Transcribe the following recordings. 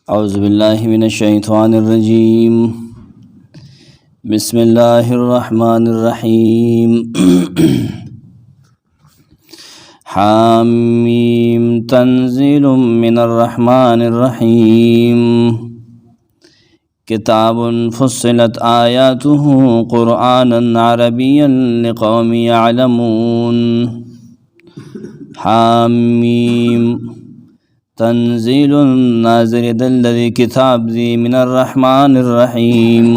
أعوذ بالله من الشيطان الرجيم بسم الله الرحمن الرحيم حاميم تنزيل من الرحمن الرحيم كتاب فصلت آياته قرآنا عربيا لقوم يعلمون حاميم تنزيل نازل الذي كتاب ذي من الرحمن الرحيم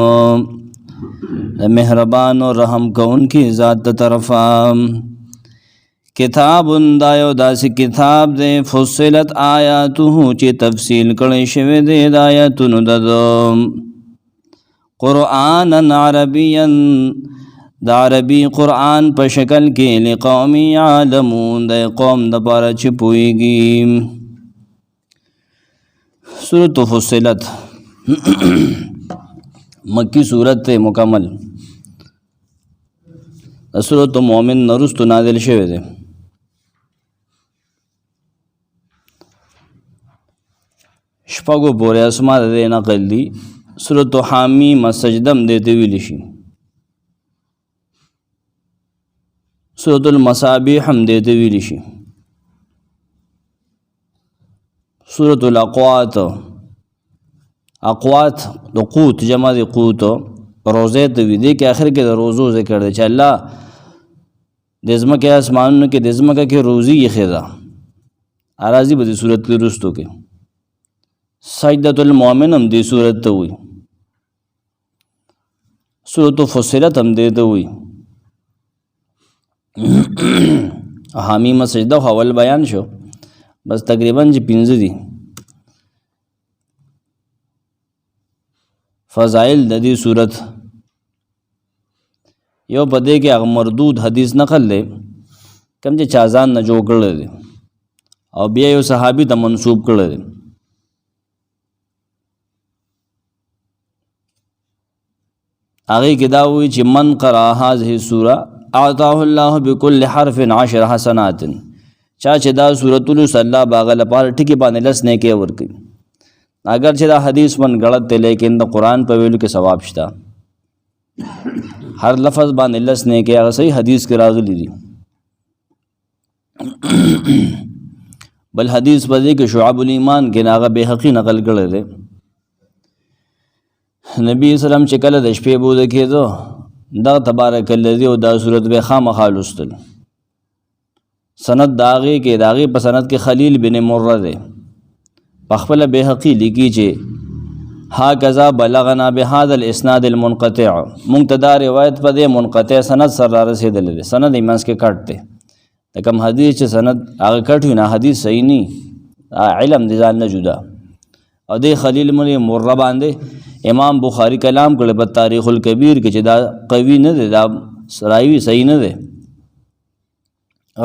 مهربان و رحم کون کی ذات طرفا کتاب دایو داسی کتاب دے فصلت آیاته چی تفصیل کړي شوی دے د آیاتونو ددو قرآنا عربیا د عربی قرآن په شکل کې لقوم یعلمون د قوم د پاره چې پوهیږي سورۃ فصلت مکی سورت مکمل سورۃ مومن نرست نازل شوه ده شپږو پورې اسما ده نقل دي سورۃ حامیم سجدم دته ویل شي سورۃ المصابیح هم دته ویل شي سورۃ الاقوات اقوات د قوت جمع د قوت روزه ته وی دي کې اخر کې د روزو ذکر دی چې الله د ازمکه اسمانونو کې د ازمکه کې روزي یې خدا اراضی به د صورت کې رستو کې سجدۃ المؤمن هم د صورت ته وی سورۃ فصلت هم دته وی حامیم سجده اول بیان شو بس تقریبا چې 15 دي فضائل د دې صورت یو بده کې هغه مردود حدیث نقل لې کم چې چازان نه جوړ کړل دي او بیا یو صحابي ته منسوب کړل دي هغه کې دا وی چې من قرأ هذه السوره اعطاه الله بكل حرف 10 حسنات چا چې دا سورۃ الله باغ لپاره ټکی باندې لس نه کې ور کوي اگر چې دا حدیث من غلط دی لیکن د قرآن په ویلو کې ثواب شته هر لفظ باندې لس نه کې هغه صحیح حدیث کې راغلی دی بل حدیث په دې کې شعب الایمان کې هغه بهقي نقل کړی دی نبی اسلام چې کله د شپې بوده کېدو دا تبارک الذی او دا سورۃ به خامخا لوستل سند داغه کې داغه په سند کې خلیل بن مره ده خپل بهقی لیکي چې ها کذا بلغنا بهذا الاسناد المنقطع منقطع روایت په دې منقطع سند سره رسیدل دي سند ایمانس کې کټته د کوم حدیث چې سند هغه کټ نه حدیث صحیح نه علم دي ځان نه جدا او د خلیل مره باندې امام بخاری کلام کړي په تاریخ الکبیر کې چې دا قوی نه دی دا سراوی صحیح نه دی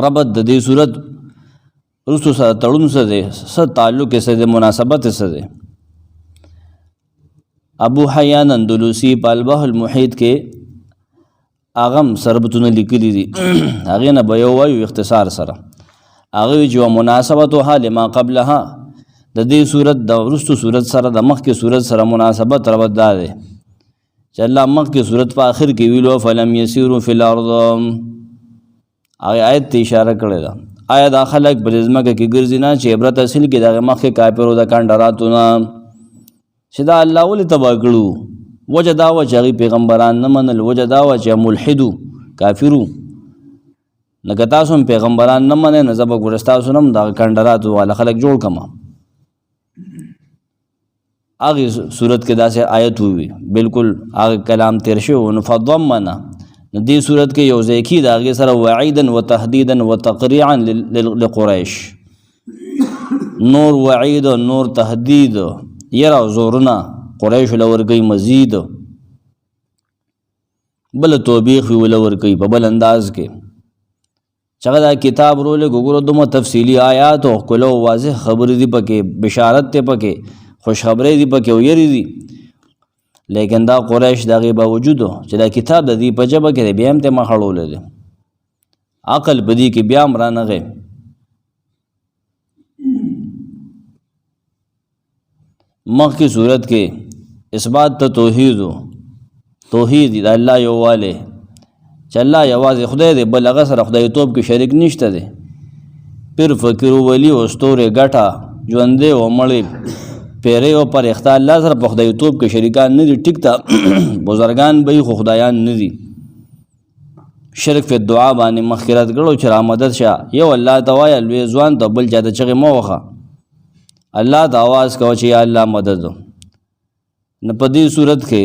ربط د دې صورت رسو سره تړون سره دی سره تعلق سره مناسبت سره دی ابو حیان اندلوسی په البحر المحیط کې اغم سربتونه لیکلي دي هغه نه به یو وایو اختصار سره هغه جو مناسبت او حال ما قبلها د دې صورت د ورستو صورت سره د مخ کې صورت سره مناسبت ربط ده چې الله مخ کې صورت په اخر کې ویلو فلم یسیروا فی الارض آیت ته اشاره کړی ده آیا دا خلک برزمکه کې ګرځي نه چې عبرت اصل کې دغه مخکې کافرو د کاندراتونه چې دا الله ولې تبا کړو وجه دا و چې پیغمبران نه منل وجه دا و چې ملحدو کافرو لکه تاسو پیغمبران نه منئ نه زبر ګورستاسو نم دا کاندراتو والا خلک جوړ کما هغه صورت کې داسې آیت وي بالکل هغه کلام تیر شو نو فضمنا دې صورت کې یو ځکه دا هغه سره وعیدا وتهدیدا وتقریعا لقریش نور وعید نور تهدید یرا زورنا قریش لورګي مزید بل توبیخ وی ولورګي په بل انداز کې چغه دا کتاب رول ګورو دومره تفصیلی آیات او کلو واضح خبر دی پکې بشارت ته پکې خوشخبری دی پکې او یری دی لیکن دا قریش دغه باوجود چې دا کتاب د دې په جبه کې بیا هم ته مخړول دي عقل بدی کې بیا مرانغه مخ کی صورت کې اثبات ته توحید د الله یووالی چې الله یوازې خدای دی، بل هغه سره خدای توب کې شریک نشته دی. پیر فقیر ولی او ستورې ګټه ژوندی او مړی پیری او پرښتہ الله سره په خدای توب کې شریکان نه دي. ټیک ته بزرگان به خو خدایان نه دي. شرک په دعا باندې مخکرات کړو چې را مدد شه، یو الله ته وایه لوی ځوان ته، بل چاته چغې مه وخه، الله ته آواز کوه چې یا الله مدد. نه په دې صورت کې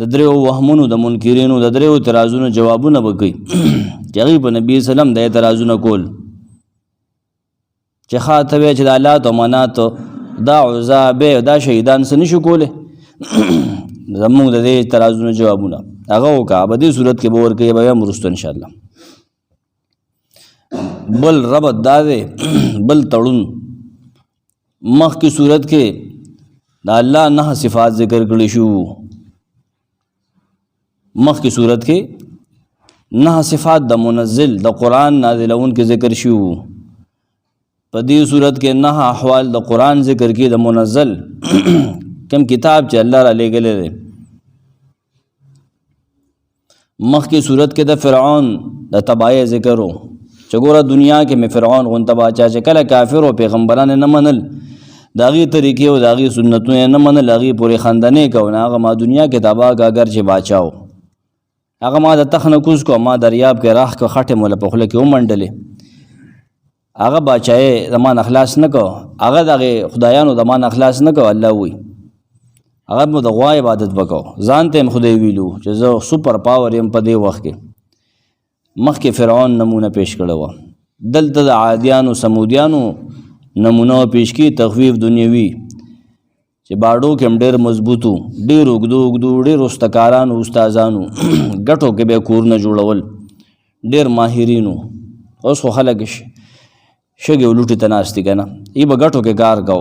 د دریو وهمونو د منکرینو د دریو اعتراضونو جوابونه به کوي چې هغوی په نبي وسلم د اعتراضونه کول چې ښه ته وایې چې د الله ته منات دا عزا بې دا شهیدان څه نشو کولی. زمونږ د دې اعتراضونو جوابونه هغه وکړه په دې صورت کې به ورکوي، به هم وروسته انشاءالله. بل ربط دا دی، بل تړون مخکې صورت کې د الله 9 صفات ذکر کړي شو. مخکې صورت کې 9 صفات د منزل د قرآن نازلون کې ذکر شو. په دې صورت کې 9 احوال د قرآن ذکر کې د منزل کم کتاب چې الله را لېږلی دی. مخکې صورت کې د فرعون د تباہی ذکر و چې ګوره دنیا کې مې فرعون غونته باچا چې کله کافر او پیغمبران نه منل، د هغې طریقې او د هغې سنتونه نه منل، هغې پورې خندنې کو، نه هغه ما دنیا کې تباه که اگر چې باچا و، هغه ما د تخ نه کوز کو، ما دریاب کې راخ که خټې موله په خوله کې ومنډلې، هغه باچایې د ما نه خلاص نه کو، هغه د هغې خدایانو د ما نه خلاص نه کو. الله وی هغه مو د غوا عبادت وکړو، ځان ته یم خدای ویلو چې زه سپر پاور یم په دې وخت کې. مخکې فرعون نمونه پیش کړی وه، دلته د عادیانو سمودیانو نمونه پیش کی، تخفیف دنیوي چې باډو کې هم ډېر مضبوطو، ډېر اوږدو ډېر استکارانو استادانو ګټو کې به کورونه جوړول، ډېر ماهرینو. اوس خو خلک شګې او لوټې ته ناست دي که نه، ای به ګټو کې کار کو.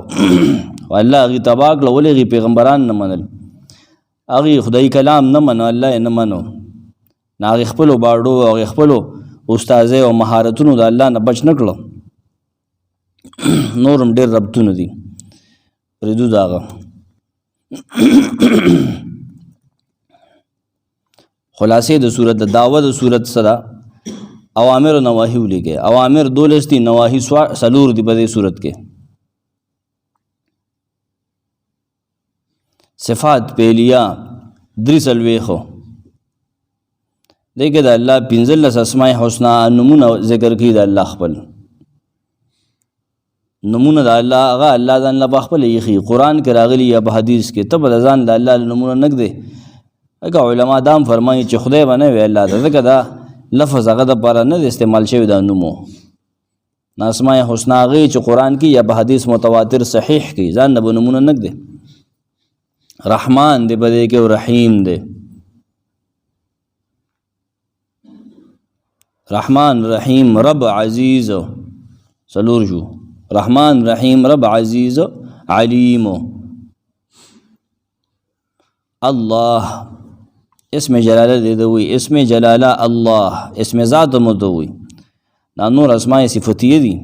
الله هغې تباه کړه، ولې هغې پیغمبران نه منل، هغې خدایي کلام نه منو، الله یې نه منو، نه هغې خپلو باډو او هغې خپلو استازۍ او مهارتونو د الله نه بچ نه کړه. نور هم ډېر ربطونه دي، پرېږدو د هغه. خلاصې د صورت د دعوه د صورت سره اوامر و نواهی ولیکئ. اوامر 12 دي، نواهی 4 دي په دې صورت کې. صفات پیلیه 43 دې کې د الله 15 اسماء حسنا نمونه ذکر کړي. د الله خپل نمونه د الله هغه الله ځان له خپل یخي قرآن کې راغلي یا په حدیث کې، ته به ځان د الله نمونه نږدې. هغه علما دا هم فرمایي چې خدای به نه وي الله ته، ځکه دا لفظ هغه دپاره نه د استعمال شوی دا نومو. اسماء حسنا هغې چې قرآن کې یا په حدیث متواتر صحیح کې ځان نه به نمونه نږدې. رحمان دی په دې کې او رحیم دی. رحمان رحیم رب عزیز څلور شو، رحمان رحیم رب عزیز علیم. الله اسم جلاله دی دوی، اسم جلاله الله، اسم ذات مو دوی. دا نور اسماء صفتیه دي.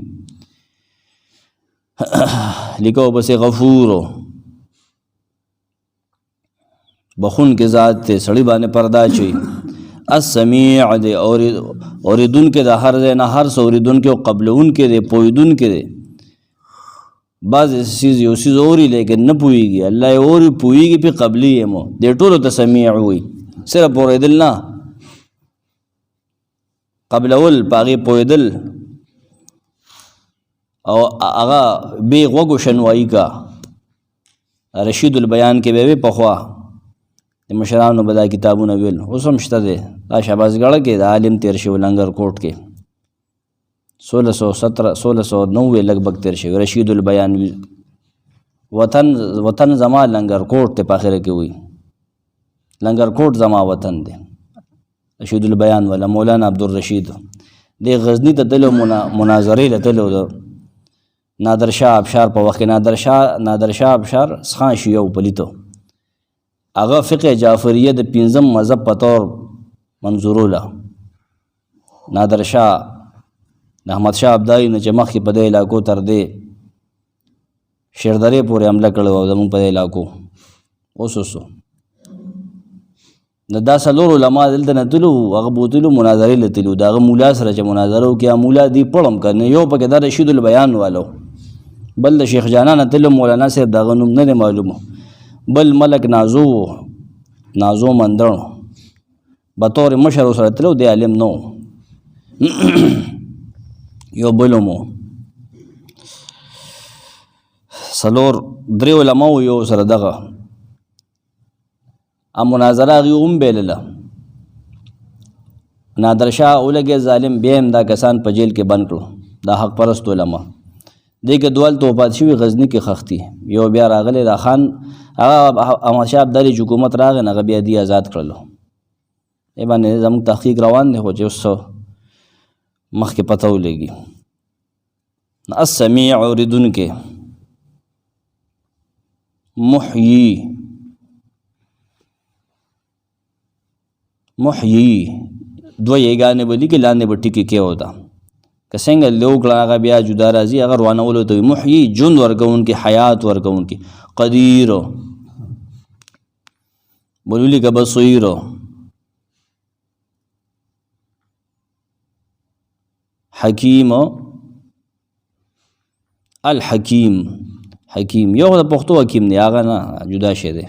لیکو بس غفورو بخون کے ذات تے، سڑی بانے پردہ چوئی. السمیع دے، اوریدن کے دا ہر زینا ہر سوریدن کے قبلون کے دے، پویدن کے دے. بعض چیز یو چیز اوری لیکن نہ پوئی گی، اللہ اوری پوئی گی پی قبلی ہے مو دے ٹولو تا سمیع ہوئی. صرف پویدل نا، قبل اول پاگی پویدل او آغا بے غوگو شنوائی کا. رشید البیان کے بے پخوا د مشرانو به دا کتابونه ویل، اوس هم شته دی. دا شهبازګړه کې د عالم تیر شوی لنګر کوټ کې 1690 لګبګ تیر شوی. رشید البیان وطن زما لنګر کوټ ته په اخره کې وي، لنګر کوټ زما وطن دی. رشید البیان والا مولانا عبدالرشید دی غزنی ته تلو، مناظرې له تلو د نادر شاه ابشار په وخت کې. نادر شاه ابشار سخان شیعه پلیتو، هغه فقه جعفریه د 15 مذهب په طور منظوروله. نادر شاه د احمد شاه ابدالي نه چې مخکې په دې علاقو تر دې شیردرې پورې حمله کړې وه زموږ په علاقو. اوس اوسو د دا څلور علما دلته نه تلو، هغه بوتلو مناظرې له تلو، د هغه مولا سره چې مناظره وکړي مولا دی پړم که نه، یو پکې دا رشید البیان والو، بل د شیخ جانان تلو مولانا صاحب د هغه نوم نه دی معلومه، بل ملک نازو مندړ بطور مشر سره تلو، دی عالم نو یو بل مو څلور درې علما و یو سره دغه مناظره هغې هم بېلله. نادر شاه ولګې ظالم بیا هم دا کسان په جیل کې بند کړو، دا حق پرست علما. دې کې دوه هلته وفات شوي غزني کې ښخ دي، یو بیا راغلی دا خان هغه احمدشاه ابدالي چې حکومت راغی نه هغه بیا دې آزاد کړلو. دې باندې زموږ تحقیق روان دی، خو چې اوس مخکې پته ولګي. السمیع اورېدونکی، محیی دوه یګانې به لیکي، لاندې به ټکي کې وده که څنګه لو کړه هغه بیا جدا راځي، هغه روانولو ته وي. محیی ژوند ورکوونکي، حیات ورکوونکي. قدیر بل ولیکه بصیر. حکیم الحکیم، حکیم یو د پښتو حکیم دی، هغه نه جدا شی دی.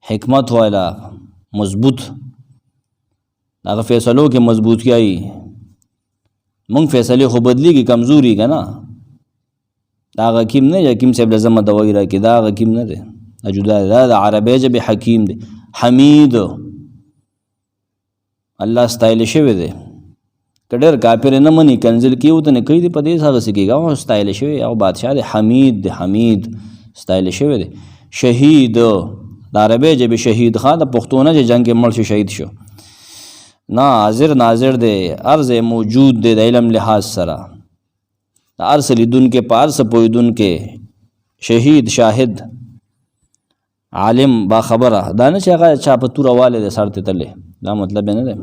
حکمت والا، مضبوط، هغه فیصلو کې مضبوطی آئی. مونږ فیصلې خو بدلیږي، کمزوري که نه، دا هغه حکیم نه چې حکیم صاحب لازمه دوایي راکړي، دا هغه حکیم نه دی، دا جدا دی، دا د عربی ژبې حکیم دی. حمید الله ستایل شوی دی، که ډېر کافر نه مني کنزل کې ورته نه کوي، دی په دې هغسې کېږي، هغه ستایل شوی، هغه بادشاه دی. حمید دی، حمید ستایل شوی دی. شهید د عربی ژبې شهید، ښه د پښتو نه چې جنګ کې مړ شو شهید شو نه. حاضر ناظر دی، هر ځای موجود دی د علم لحاظ سره، د هر څه لیدونکی، په هر څه پوهېدونکی. شهید، شاهد، عالم، باخبره. دا نه چې هغه چا په توره والی دی سر ته تللی، دا مطلب یې نه دی.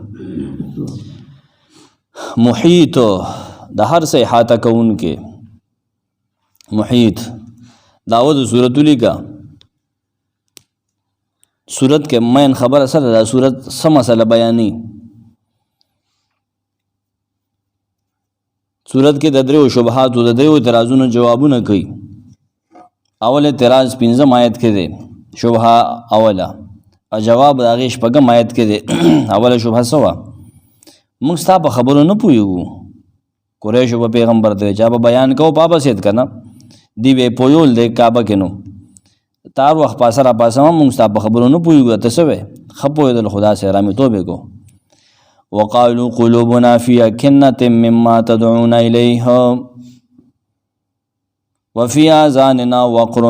محیط د هر څه احاطه کوونکی. محیط داود صورت ولیکه، صورت کې مین خبره سره دا صورت څه مسله بیاني. صورت کې د دریو شبهاتو، د دریو اعتراضونو جوابونه کوي. اول اعتراض 5 آیت کې دی، شبهه اوله، او جواب د هغې 6 آیت کې دی. اوله شبهه څه وه؟ موږ ستا په خبرو نه پوهېږو، قریشو به پیغمبر ته چا به بیان کوو پابه سید که نه، دی به یې پویول دی کعبه کې نو تار وخت پاسه را پاسه موږ ستا په خبرو نه پوهېږو، ته څه وی؟ ښه پوهېدل، خو داسې رامیتوب یې کو. وقالوا قلوبنا فی اکنة مما تدعون الیه وفی آذاننا وقر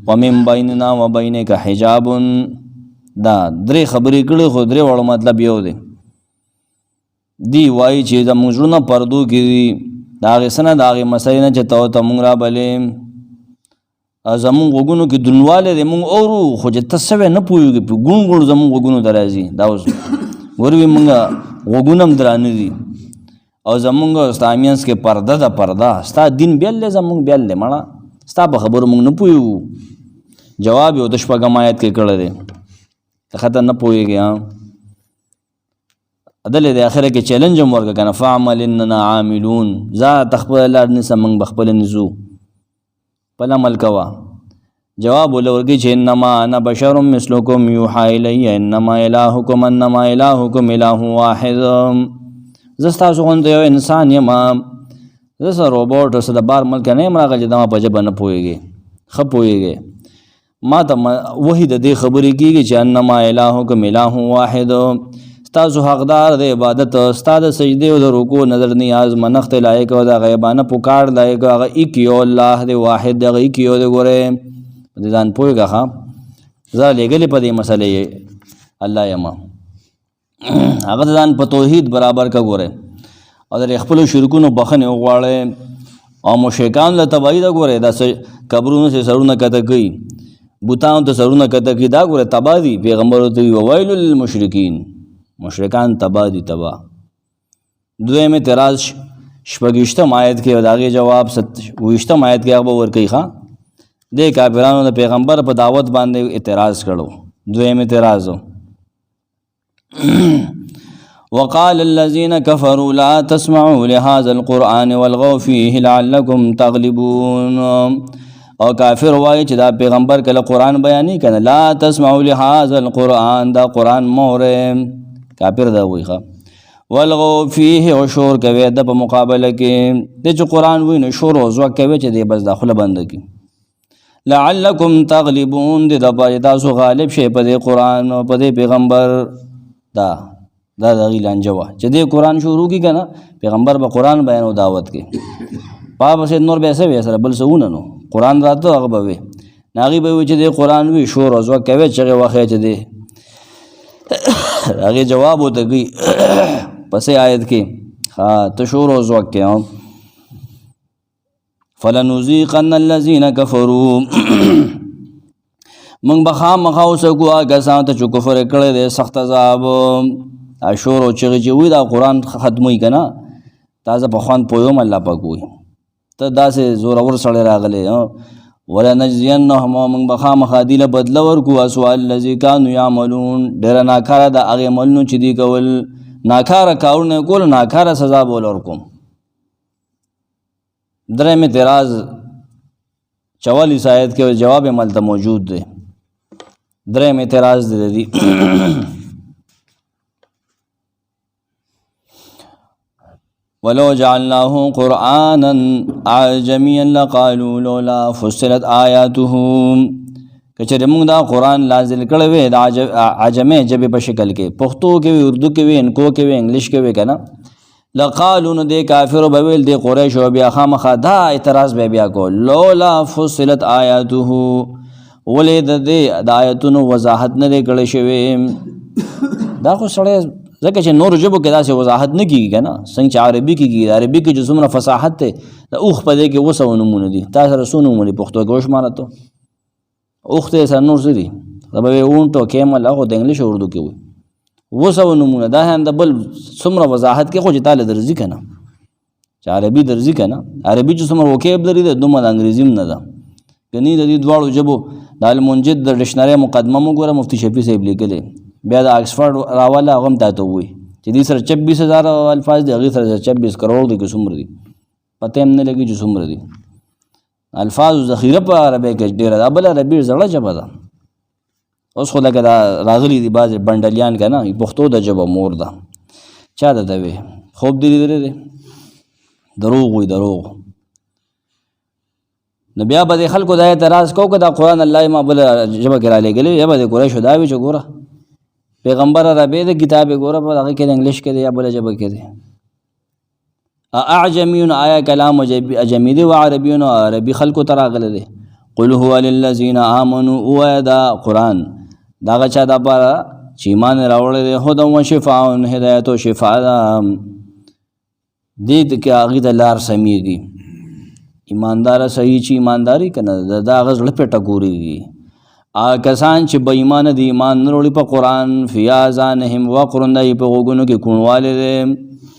ومن بیننا وبینک حجاب. دا درې خبرې کړي، خو درې واړو مطلب یو دی. دی وایي چې زموږ زړونه پردو کې دي، د هغې څه نه، د هغې مسلې نه چې ته موږ رابلې، زموږ غوږونو کې دروندوالی دی، موږ اورو خو چې ته څه وی نه پوهېږو، په ګوڼ ګوڼ زموږ غوږونو ته راځي. دا اوس وروي موږ غوږونه هم درانه دي، او زموږ ستا مینځ کې پرده ده، پرده. ستا دین بیل دی، زموږ بیل دی، مړه ستا په خبرو موږ نه پوهېږو. جواب یې د 6 آیت کې کړی دی، ښه ته نه پوهېږې. عدل د آخره کې چیلنج هم ورکړه که نه، فعمل اننا عاملون، ذات خپله لار نیسه، موږ به خپله نیزو، خپل عمل کوه. جواب ولورکړي چې انما انا بشر مثلکم یوحی الی انما الهکم اله واحد. زه ستاسو غوندې یو انسان یم، زه څه روبوټ څه د بار ملک نه یم راغلی چې دما په ژبه نه پوهېږې، ښه پوهېږې. ما ته وحی د دې خبرې کېږي چې انما الهکم اله واحد، ستاسو حقدار د عبادت، ستا د سجدې او د رکوع نظر نیاز منښت لایق او د غیبانه پکار لایق هغه ایک یو الله دی، واحد دی، هغه ایک یو دی. ګورې په دې ځان پوهېږه، ښه زه لېږلې په دې مسلې الله یم، هغه د ځان په توحید برابر که. ګورې او د خپلو شرکونو بخښنې وغواړئ، او مشرکان له تباهي ده. ګورې دا قبرونو چې سرونه کته کوي، بوتانو ته سرونه کته کوي، دا ګورې تباه دي. پیغمبر ورته وایي وویل للمشرکین، مشرکان تباه دي، تباه. دویم اعتراض 26 آیت کې، د هغې جواب 27 آیت کې هغه به ورکوي. ښه دې کافرانو د پیغمبر په دعوت باندې اعتراض کړو. دویم اعتراض وقال الذين كفروا لا تسمعوا لهذا القرآن والغوا فيه لعلكم تغلبون. او کافر وایي چې دا پیغمبر کله قرآن بیانې کنه لا تسمعوا لهذا القرآن دا قرآن موره کافر دا وایي والغوا فيه او شور کوي د په مقابله کې د چې قرآن ویني شور او زوک کوي چې دی بس داخله بند کی لعلكم تغلبون د په تاسو غالب شي په دې قرآن او په دې پیغمبر دا غی لانجوا چې دې قرآن شروع کی کنه پیغمبر به قرآن بیان او دعوت کی پاپ سه نور به سه سره بل سونه نو قرآن راته هغه به ناغي به چې دې قرآن وی شور او زوک کوي چې واخه چې دې هغه جواب ودګي پسې آیت کې تشور او زوک کې فلنذيقن الذين كفروا من بخام مخاوس کو کسان ته کفر کړي دي سخت عذاب اشور او چې وی دا قرآن ختموي کنه تازه په خوان پویوم الله پاک وي ته داسې زور اور سره راغله ولا نجزينهم من بخام خادله بدل ورکو اسوال الذي كانوا يعملون ډیر ناکاره د هغه عملونو چې دی کول ناکاره کارونه کول ناکاره سزا بول ورکوم. درې اعتراض 44 آیت کې جواب ملته موجود دی. درې اعتراض دی ولو جعلناه قرآنا عجميا لقالوا لولا فصلت آياته کچره موږ دا قرآن نازل کړی وی د عجمه جبه په شکل کې پښتو کې وی اردو کې وی انکو کې وی انګلیش کې وی کنه لقالوا نو د کافر بویل د قریش او بیا خامخا دا اعتراض بیا کو لولا فصلت آیاته ولید د آیاتونو وضاحت نه کړی شوی دا خو سړی ځکه چې نور ژبو کې داسې وضاحت نه کیږي کنه څنګه چې عربي کې کیږي عربي کې چې څومره فصاحت ته د اوخ په دې کې وسو نمونه دي تاسو رسونه نمونه پښتو کې وشمانه ته اوخ ته سره نور سری دا به اونټو کېمل هغه د انګلیش اردو کې وي وسو نمونه دا هم د بل څومره وضاحت کې خو چې تعالی درځي کنه چې عربي درځي کنه عربي چې څومره وکیبلري ده دومره انګریزي نه ده کني د دې دواړو ژبو د المنجد د ډکشنری مقدمه وګوره مفتی شفیع صاحب لیکلي بیا د آکسفورد راواله هغه ته وي چې دې سره 24000 الفاظ دي هغه سره 26 کروڑ دي که څومره دي پته هم نه لګي چې څومره دي الفاظ ذخیره په عربی کې ډیره ده بل عربي زړه ژبه ده اوس خو لکه دا راغلي دي بعض بندلیان کنه پښتو د ژبه مور ده چا ده دوی خوب دی لري دروغ وي دروغ نو بیا به خلکو دا اعتراض کو دا قرآن الله ما بل ژبه کې را لګلې یا به قریش دا وی چې ګوره پیغمبر عربی د کتاب ګوره په هغه کې انګلیش کې یا بل ژبه کې دی اعجمي آیا کلام اجمی دی و عربی او عربی خلکو تراغله دی قل هو للذین آمنوا ودا قرآن دا غچا د بار چې ایمان راوړل دی هدا او شفاء هدایت او شفاء دې کې هغه د لار سميږي ایماندار صحیح چې ایمانداری کنه دا غز لپټه ګوري کسان چې بې ایمان دي ایمان نه وروړي په قرآن فی آذانهم وقرن دی په غوږونو کې کوڼوالی دی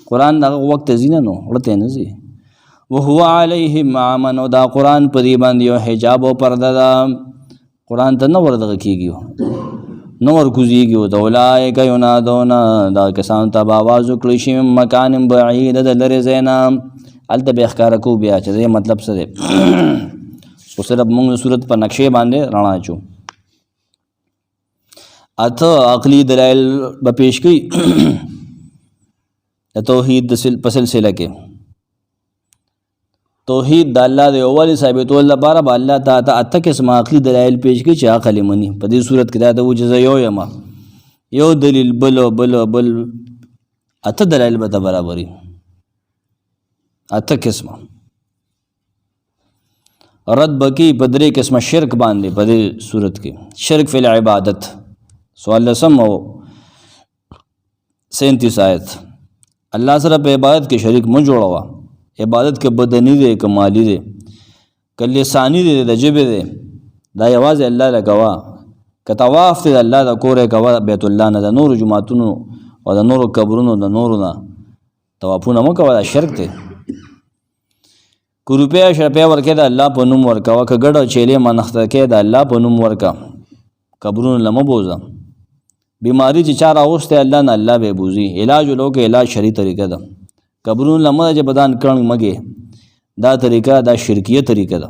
قرآن دغه وخت زینه نو وړته نه ځي وهو علیهم عاما او دا قرآن په دې باندې یو حجاب او پرده ده قرآن ته نه وردغه کېږي نو ورکوزیږي د اولئک ینادون دا کسان ته به آواز وکړي شي مکان بعید د لرې ځای نه هلته به ښکاره کوو بیا چې مطلب څه دی خو صرف موږ صورت په نقشې باندې رڼا اچو اته عقلی دلائل به پیش کړي د توحید په سلسله کې توحید د الله د اول ثابتول لپاره به الله تعالی اته قسم عقلی دلائل پیش کړي چې عقل مني په دې صورت کې دا د وجزه یو دلیل بل اته دلائل به برابري اته قسمه رد بکی په درې قسمه شرک باندې په دې صورت کې شرک فی العبادت سوال لسم او 37 آیت الله سره په عبادت کې شریک مو جوړوا عبادت کې بدنی دی کمالی دی کله ثانی دی د جبه دی دا یوازې الله لګوا ک طواف دی الله د کورې کوا بیت الله نه د نور جمعتونو او د نور قبرونو د نورونه طوافونه مو کوا شرک دی که روپیا شرپیا ورکې د الله په نوم ورکوه، که ګډه چیلې منښته کې د الله په نوم ورکه. قبرونو لمه بوزه. بیماری چې چا راوستی الله نه الله به بوزي. علاج ولو کې علاج شرعي طریقه ده. قبرونو لمه چې بدان کړنګ مګې دا طریقه دا شرکیه طریقه ده.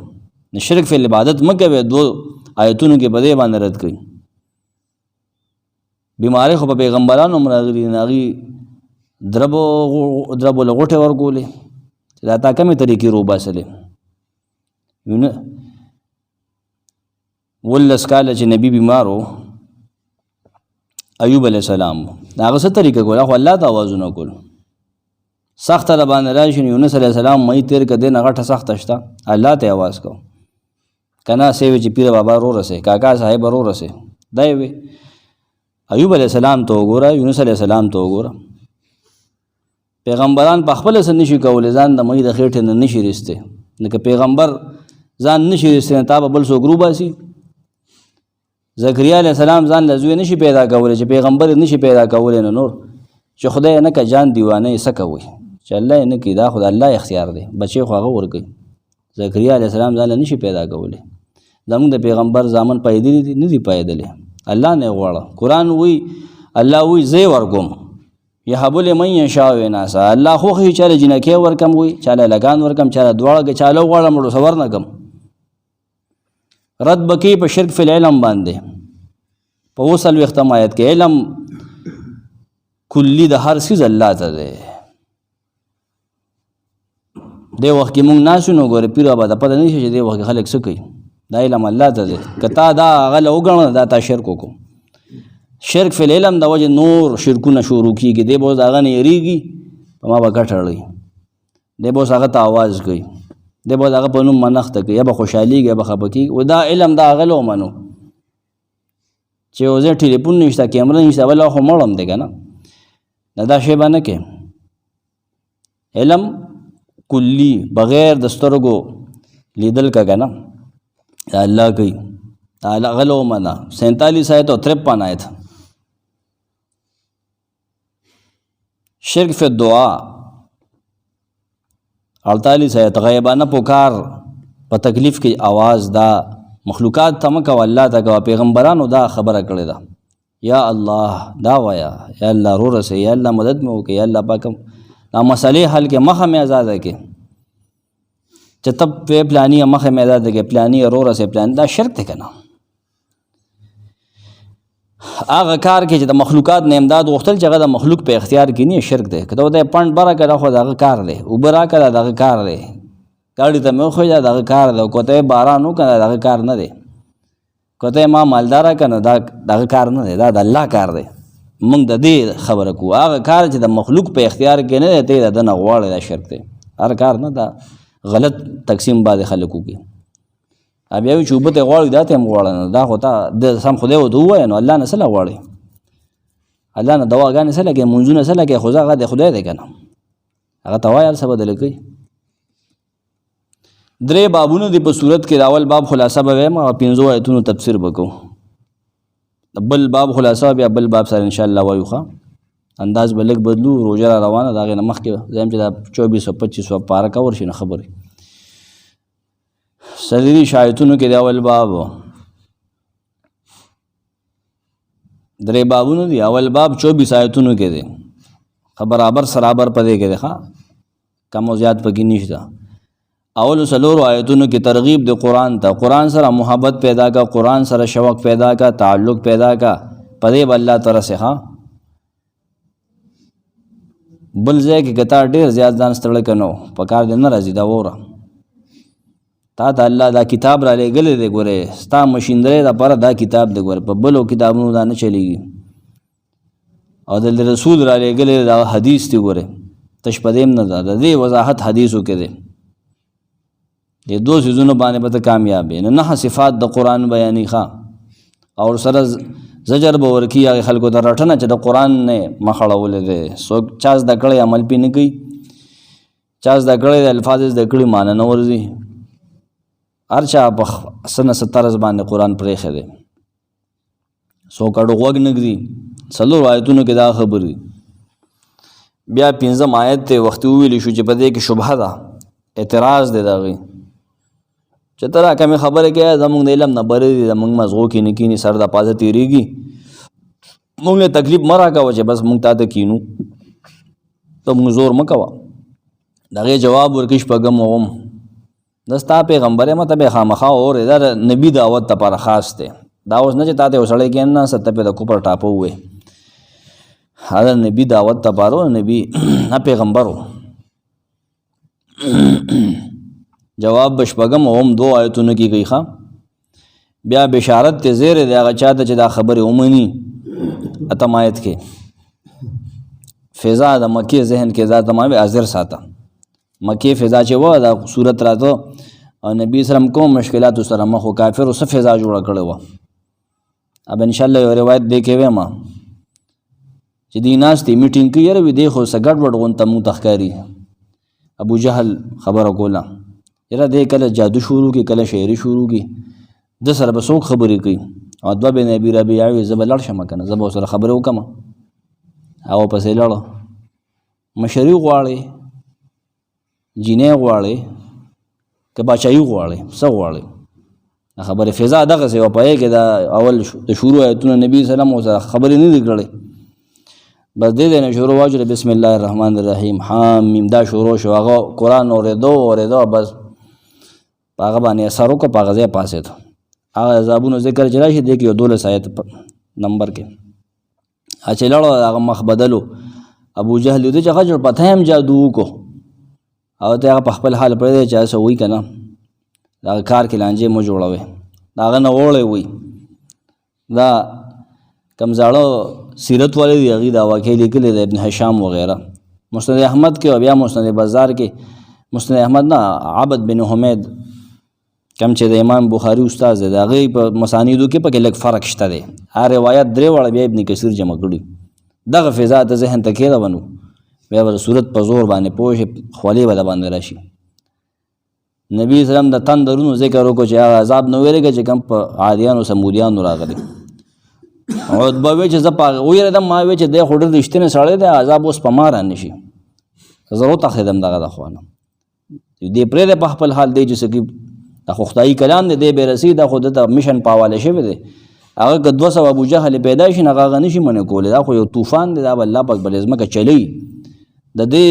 نه شرک فی العبادت مه کوئ. دو آیتونو کې په دې باندې رد کوي. بیماری خو په پیغمبرانو هم راغلي، هغې دربو له غوټې ورکولې چې دا تا کمې طریقې روباسلې. 19 کاله چې نبی بیمار و، ایوب علیه السلام، هغه څه طریقه کوله؟ خو الله ته آوازونه کول. سخته را باندې راشي، یونس علیه السلام مې تیر که دی نه غټه سخته شته، الله ته آواز کو که نه سې وی چې پیر بابا رو رسې، کاکا صاحب رو رسې. دا یې وی ایوب علیه السلام ته وګوره، یونس علیه السلام ته وګوره. پیغمبران په خپله څه نشي کولی، ځان د مې د خېټې نه نشي رستی. نو که پیغمبر ځان نشي رستی، تا به بل څوک روباسي. زکریا علیه السلام ځان له زوی نشي پیدا کولی، چې پیغمبر نشي پیدا کولی. نو نور چې خدای نه که جان دیوانه یې څه کوئ، چې الله یې نه کړي، دا خو د الله اختیار دی. بچی خو هغه ورکوي. زکریا علیه السلام ځان له نشي پیدا کولی. زمونږ د پیغمبر زامن پیدلی دي نه دي پیدلی، الله نه غواړه. قرآن وی الله وی زه ورکوم، یهب لمن یشاء اناثا. الله خو هیڅ چاله جنکې ورکم وی، چاله لګان ورکم، چاله دواړه، چاله غواړم مړو صبر نه کم. رد بکی په شرک فی العلم باندې په 40 آیت کې. علم کلی د هر څیز الله ته دی. دی وخت کې مونږ ناسو نو ګوره پیر بابا ته پته نشي چې دی وخت کې خلک څه کوي. دا علم الله ته دی. که تا دا هغه له وګڼه دا تا شرک وکړو. شرک فی العلم د وجې نور شرکونه شروع کېږي. دی به اوس هغه نه یېرېږي، په ما به ګټه اړوي. دی به اوس هغه ته آواز کوي، دی به هغه په نوم منښته کوي، یا به خوشحالېږي یا به خفه کېږي. و دا علم دا هغه له ومنو چې یو ځای ټلیفون نشته، کیمره نشته، بله خو مړم دی که نه. نه دا شی به نه کوې. علم کلی بغیر د سترګو لیدل که نه دا الله کوي. دا هغه له ومنه. 47 آیت او 53 آیت. شرک فی الدعا 48 آیت. غیبانه پکار په تکلیف کې آواز دا مخلوقات ته مه کوه، الله ته کوه. پیغمبرانو دا خبره کړې ده، یا الله دا وایا، یا الله رو رسې، یا الله مدد مې وکړي، یا الله پاکم دا مسئلې حل کې مخه مې آزاده کې. چې تب پې پلانی مخه مې آزاده کې، پلانی رو رسې، پلانی. دا شرک دی که نه؟ هغه کار کې چې د مخلوقات نه امداد غوښتل چې هغه د مخلوق په اختیار کې نه، شرک دی. که ته پنډ بره کړه خو د هغه کار دی، اوبه راکړه د هغه کار دی، ګاډي ته مې وښویه د هغه کار دی. که ته باران وکړه د هغه کار نه دی. که ته ما مالداره که نه د هغه کار نه دی، دا د الله کار دی. موږ د دې خبره کوو. هغه کار چې د مخلوق په اختیار کې نه دی، ته د ده نه غواړې، دا شرک دی. هر کار نه، دا غلط تقسیم بعضې خلک وکړي. بیا وي چې اوبه ته غواړي، دا ته هم غواړه نه. دا خو تا د سم خدای ورته ووایه، نو الله نه څه له غواړې؟ الله نه دواګانې څه لګوې، مونځونه څه لګوې؟ خو هغه د خدای دی که نه، هغه ته وایه هر څه بدله کوي. 3 بابونه دي په صورت کې. د اول باب خلاصه به وایم او 5 آیتونو تفسیر به کوو. بل باب خلاصه بیا بل باب سره انشاءالله وایو. ښه انداز به لږ بدلو، روژه را روانه د هغې نه مخکې زه یم چې دا 24-25 پاره کور شي نه خبرې. سلیریش آیتونو کې د اول باب 3 بابونه دي. اول باب 24 آیتونو کې دی. برابر سرابر پدې کې دی. ښه کم او زیات پکې نشته. اول 4 آیتونو کې ترغیب د قرآن ته. قرآن سره محبت پیدا کا، قرآن سره شوق پیدا کا، تعلق پیدا کا، پدې به الله تعالی څخه بل ځای کې ګټه ډېر زیات ځان ستړی کنو په کار دې نه راځي. دا وره تا ته الله دا کتاب را لېږلی دی. ګورې ستا مشیندرۍ دپاره دا کتاب دی. ګوره په بلو کتابونو دا نه چلیږي. او د رسول را لېږلی دا حدیث دی. ګورې تش په دې هم نه ده، د دې وضاحت حدیثو کې دی. دې 2 څیزونو باندې به ته کامیاب یې. 9 صفات د قرآن بیانې. ښه او سره زجر به ورکي هغې خلکو ته رټنه چې د قرآن نه مخ اړولی دی. څوک چا زده کړی عمل پې نه کوي، چا زده کړی د الفاظ زده کړي معنی نه ورځي. هر چا په څه نه څه طرز باندې قرآن پرېښی دی. څوک اړو غوږ نه ږدي. 4 آیتونو کې دا خبر دی. بیا 5 آیت ته وختي وویلی شو چې په دې کې شبهه ده اعتراض دی دغې چې ته را کمې خبرې کوې زمونږ د علم نه برې دي زمونږ مزغو کې نه کیني سر د پاسه تېرېږي مونږ له تکلیف مه راکوه چې بس مونږ تا ته کینو ته مونږ زور مه کوه د هغې جواب ورکړي شپږم اوم زه ستا پیغمبر یم ته به یې خامخا اورې دا د نبي دعوت دپاره خاص دی دا اوس نه چې تا ته یو سړی کېناست ته پې د کفر ټاپه ووایې دا د نبي دعوت دپاره نبي نه پیغمبر و جواب بشپږم اوم دو آیتونو کې کوي ښه بیا بشارت ته زیری دی هغه چاته چې دا خبرې ومني اتم آیت کې فضا د مکې ذهن کې ذات تمام حاضر ساته مکې فضا چې وه دا صورت راته او نبی سلم کوم مشکلاتو سره مخ و کافرو څه فضا جوړه کړې وه اب انشاءالله یو روایت دی کې ویم چې دی ناستې میټینګ کوي یاره وي دی خو څه ګډ وډ غونته مونږ ته ښکاري ابو جهل خبره کوله یاره دی کله جادو شروع کړي کله شاعري شروع کړي ده سره به څوک خبرې کوي عتبه بن ابي ربيعه وي زه به لړ شم که نه زه به ورسره خبرې وکړم هغه پسې لاړه مشري غواړې جینۍ غواړې که باچایي غواړې څه غواړې خبرې فضا دغسې وه په هغې کې د اول د شروع ایتونه نبي سلم ورسره خبرې نه دي کړې بس دې ځای نه شروع واچوله بسم الله الرحمن الرحیم حامیم دا شروع شو هغه قرآن اورېدو بس په هغه باندې اثر وکړه په هغه ځای پاسېدو هغه عذابونو ذکر چې راشي دی کې یو 12 آیت نمبر کې چې لاړو هغه مخ بدلو ابو جهل دې چې هغه جوړ پته هم جادو وکړو او ته هغه په خپل حال پرېږدی چې هسه وایي که نه دغه کار کې لانجې مه جوړوئ د هغه نه اوړی وایي دا کم زاړه سیرت والے دي هغې دا واقع لیکلی د ابن هشام وغیره مسند احمد کې او بیا مسند بازار کې مسند احمد نه عبد بن حمید کم چې د امام بخاري استاد دی د هغې په مسانیدو کې پکې لږ فرق شته دی هر روایت 3 واړه بیا ابن کثیر جمع کړي دغه فضا ته ذهن ته کېده ونو بیا به د صورت په زور باندې پوه شي خولې به د باندې راشي نبي اسلام د تندرونو ذکر وکړو چې هغه عذاب نه ویرېږه چې کوم په عادیانو سمودیانو راغلی عتبه وی چې زه ویرېدم ما وی چې دی خو ډېر رښتینی سړی دی عذاب اوس په ما رانه شي زه وتښتېدم دغه د خوا نه دې پرېږدی په خپل حال دی چې څه دا خو خدایي کلام دی دی بې رسي دا خو دته مشن په حواله شوی دی هغه که 200 ابو جهل پیدا شي نه هغه نشي منې کولی دا خو یو طوفان دی دا به الله پاک بلې ځمکه چلی د دې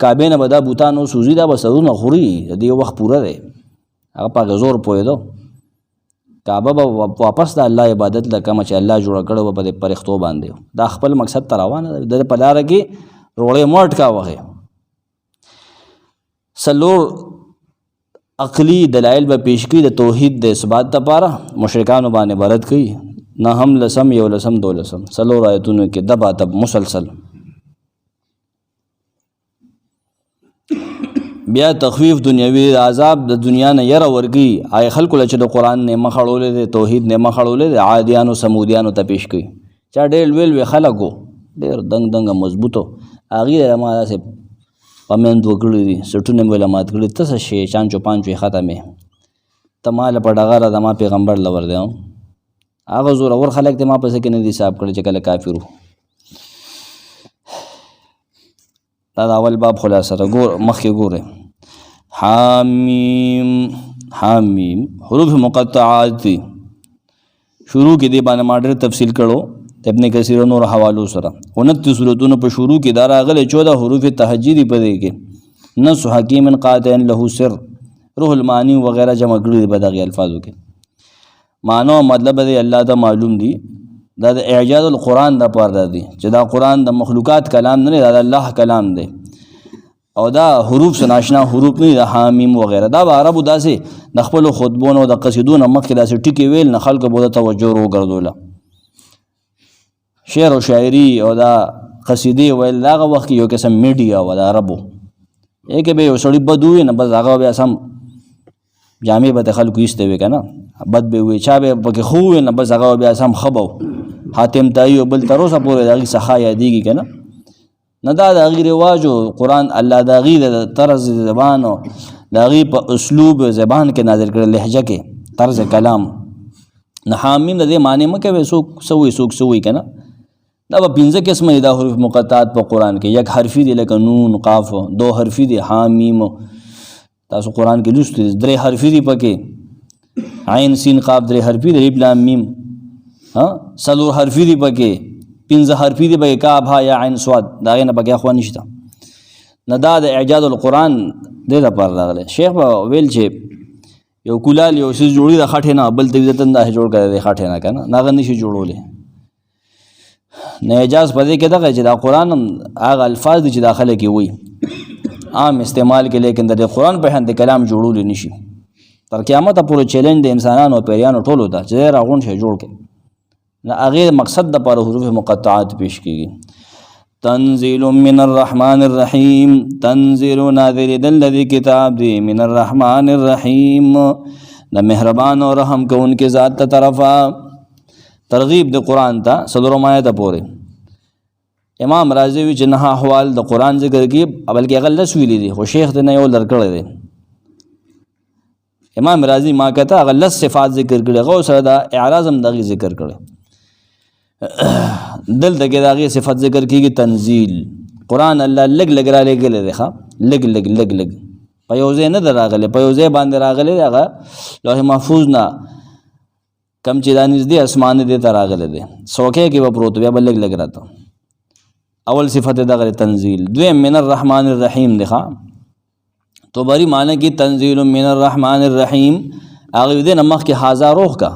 کعبې نه به دا بوتان وسوځي دا به سرونه خوري د دې وخت پوره دی هغه په هغه زور پوهېدو کعبه به واپس د الله عبادت له کومه چې الله جوړه کړې وه په دې پرښتو باندې دا خپل مقصد ته روانه ده د په لاره کې روړې مه اټکاوهې څلور عقلی دلائل به پیش کړي د توحید د اثبات دپاره مشرکانو باندې برد کوي نه هم لسم یو لسم دو لسم څلور آیتونو کې دبا دب مسلسل بیا تخفیف دنیوي عذاب د دنیا نه یره ورګي آی خلکو له چې د قرآن نه مخ اړولې د توحید نه مخ اړولې د عادیانو سمودیانو ته پیش کوي چا ډېر ویل خلکو ډېر دنګ مضبوطو هغې ما داسې پمند وکړي دي سټونه مې ویله مات کړي ته څه شی چانچو پانچو یې ختمې ته ما له په ډغره د ما پیغمبر له ور دی هغه زورور خلک دی ما پسې کې نه دي حساب کړی چې کله کافر وو دا د اول باب خلاصه ده مخکې ګورئ حامیم حروف مقطعات دي شروع کې دی باندې ما ډېر تفصیل کړو ابن کثیر نور حوالو سره 29 سورتونو په شروع کې دا راغلي 14 حروف تهجیدي په دې کې نص حکیم قاطع له سر روح المعانی وغیرہ جمع کړي په دغه الفاظو کې معنی او مطلب دی الله ته معلوم دي دا د اعجاز القرآن د پاره دی چې دا قرآن د مخلوقات کلام نه دی دا د الله کلام دی او دا حروف سناشنا حروف نه د حامیم وغیرہ دا به عربو داسې د خپل خطبونو د قصیدونو مخکې داسې ټکي ویل نه خلکو به توجه وګرځوله شعر او شاعري او دا قصیدې ویل هغه وخت کې یو قسم میډیا و د عربو یې کې به یو سړي بد ووایي نه بس هغه بیا سم جامې به د خلکو ایسته وي که نه بد به وي چا به پکې ښه ووایي نه بس هغه بیا سم ښه به حاتم طایی او بل تر اوسه پورې د هغې څخه یادېږي که نه نه دا د هغې رواج او قرآن الله د هغې د طرز زبان او د هغې په اسلوب زبان کې نازل کړی لهجه کې طرز کلام نه حامیم د دې معنی مه کوئ څوک څه وایي څوک څه وایي که نه دا به 5 قسمه دي دا حروف مقطعات په قرآن کې یک حرفي دي لکه نون قاف 2 حرفي دي حامیم تاسو قرآن کې لوستي 3 حرفي دي پکې، عین سین قاف 3 حرفي دي، الف لام میم 4 حرفي دي پکې، 15 حرفي دي پکې، کاف ها یا عین صاد، دا نه پکې اخوا نشته. نه دا د اعجاز القرآن دې لپاره راغلی. شیخ به ویل چې یو کولال یو څیز جوړي د خټې نه، بل ته یې اندازه جوړ کړی د خټې نه، که نه هغه نشي جوړولی. نه اعجاز په دې کې دغه چې دا قرآن هغه الفاظ دي چې دا خلک یې وایي عام استعمال کې، لیکن د قرآن په شان د کلام جوړولی نشي. تر قیامته پورې چیلنج د انسانانو او پیریانو ټولو ته چې راغونډ شي جوړ کړي. نه هغې مقصد دپاره حروف مقطعات پیش کېږي. تنزیل من الرحمن الرحیم، تنزیل نازلېدل د دې کتاب دی من الرحمن الرحیم، د مهربان او رحم کوونکي ذات ته طرفه. ترغیب د قرآن ته 4 آیته پورې. امام رازی وی چې 9 احوال د قرآن ذکر کړي، بلکې هغه 10 ویلي دي، خو شیخ ته نه یو لرکړی دی. امام رازی ما کته هغه 10 صفات ذکر کړي، هغه سره د اعراض هم دغه ذکر کړي. دلته کې دغه صفات ذکر کیږي تنزیل. قرآن الله لګ لګ را لګل دی، ښه لګ لګ لګ لګ په یو ځای نه راغلی، په یو ځای باندې راغلی، هغه لوح محفوظ نه کم چې دا نږدې اسمان دې ته راغلی دی، څوکۍ کې به پروت بیا به لګ لګ راته. اول صفت دغه تنزیل. دویم من الرحمن الرحیم دی، ښه طبري معنی کې تنزیل من الرحمن الرحیم، هغه دې نه مخکې هذا روح کا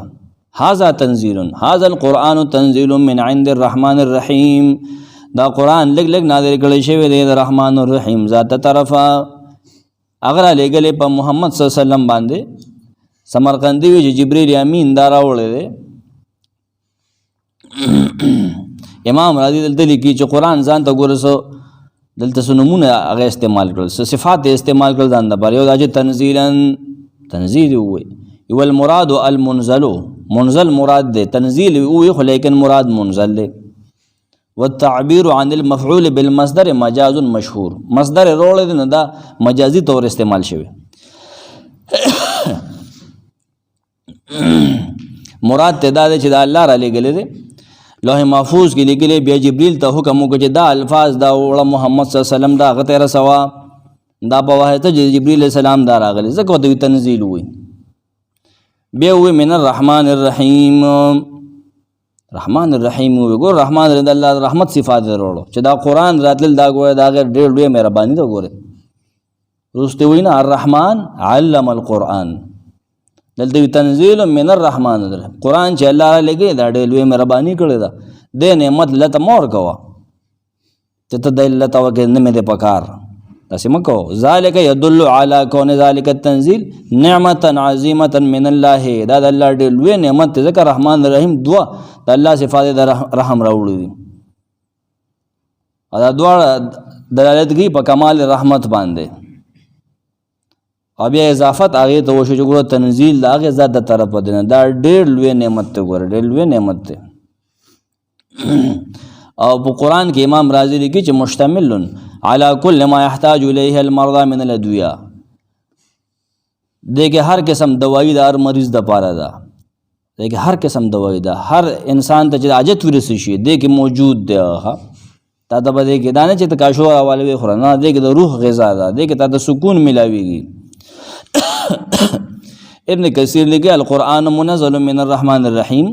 هذا تنزیل، هذا القرآن تنزیل من عند الرحمن الرحیم، دا قرآن لګ لګ نازل کړی شوی دی د رحمان الرحیم ذات طرفه. هغه رالیږلی په محمد صلی الله علیه وسلم باندې. سمرقندي وی چې جبرئیل امین دا راوړی دی. امام راضي دلته لیکي چې قرآن ځان ته ګوره څه دلته څه نومونه هغه استعمال کړل، څه صفات استعمال کړل ځان دپاره. یو دا چې تنزیلا تنزیل ووایي، یو المراد المنزلو، منزل مراد دی، تنزیل ووایي خو لیکن مراد منزل دی. والتعبیر عن المفعول بالمصدر مجاز مشهور، مصدر روړی دی نه دا مجازي طور استعمال شوی. مراد ته دا دی چې دا الله را لېږلی دی، لوح محفوظ کې لیکلی، بیا جبریل ته حکم وکړه چې دا الفاظ دا وړه محمد صلی الله علیه وسلم دا هغه ته رسوه. دا په واسطه چې جبریل علیه السلام دا راغلی، ځکه ورته تنزیل وایي. بیا وایي من الرحمن الرحیم، رحمان الرحیم وایي. ګوره رحمان د الله رحمت صفات یې راوړو چې دا قرآن راتلل دا ګوره دا غیر ډېر لویه مهرباني ده. ګوره وروسته وایي نه الرحمن علم القرآن، دلته تنزیل من الرحمن الرحیم، قرآن چې الله را لګي دا ډېر لویه مهرباني کړې ده. دې نعمت لته مه ورکوه چې ته د لته وکړې نه مې دی په کار، داسې مه کوه. ذلک یدل علی کون ذلک التنزیل نعمتا عظیمتا من الله، دا د الله ډېر لوی نعمت دی، ځکه رحمان الرحیم دوه د الله صفات د رحم راوړي دي. دا دواړه دلالت کوي په کمال رحمت باندې. او بیا اضافت هغې ته وشو چې ګوره تنزیل د هغې ذات د طرفه دی نه، دا ډېر لوی نعمت دی. ګوره ډېر لوی نعمت دی. او په قرآن کې امام رازي لیکي چې مشتمل علی کل ما یحتاج الیه المرضى من الادویه، دې کې هر قسم دوايي د هر مریض دپاره ده، دې کې هر قسم دوايي ده، هر انسان ته چې حاجت ورسې شي دې کې موجود دی. تا ته به دې کې دا نه چې ته کاشور حواله وخوره، نه، دې کې د روح غذا ده، دې کې تا ته سکون میلاویږي. ابن کثیر لیکي القرآن منزل من الرحمن الرحیم،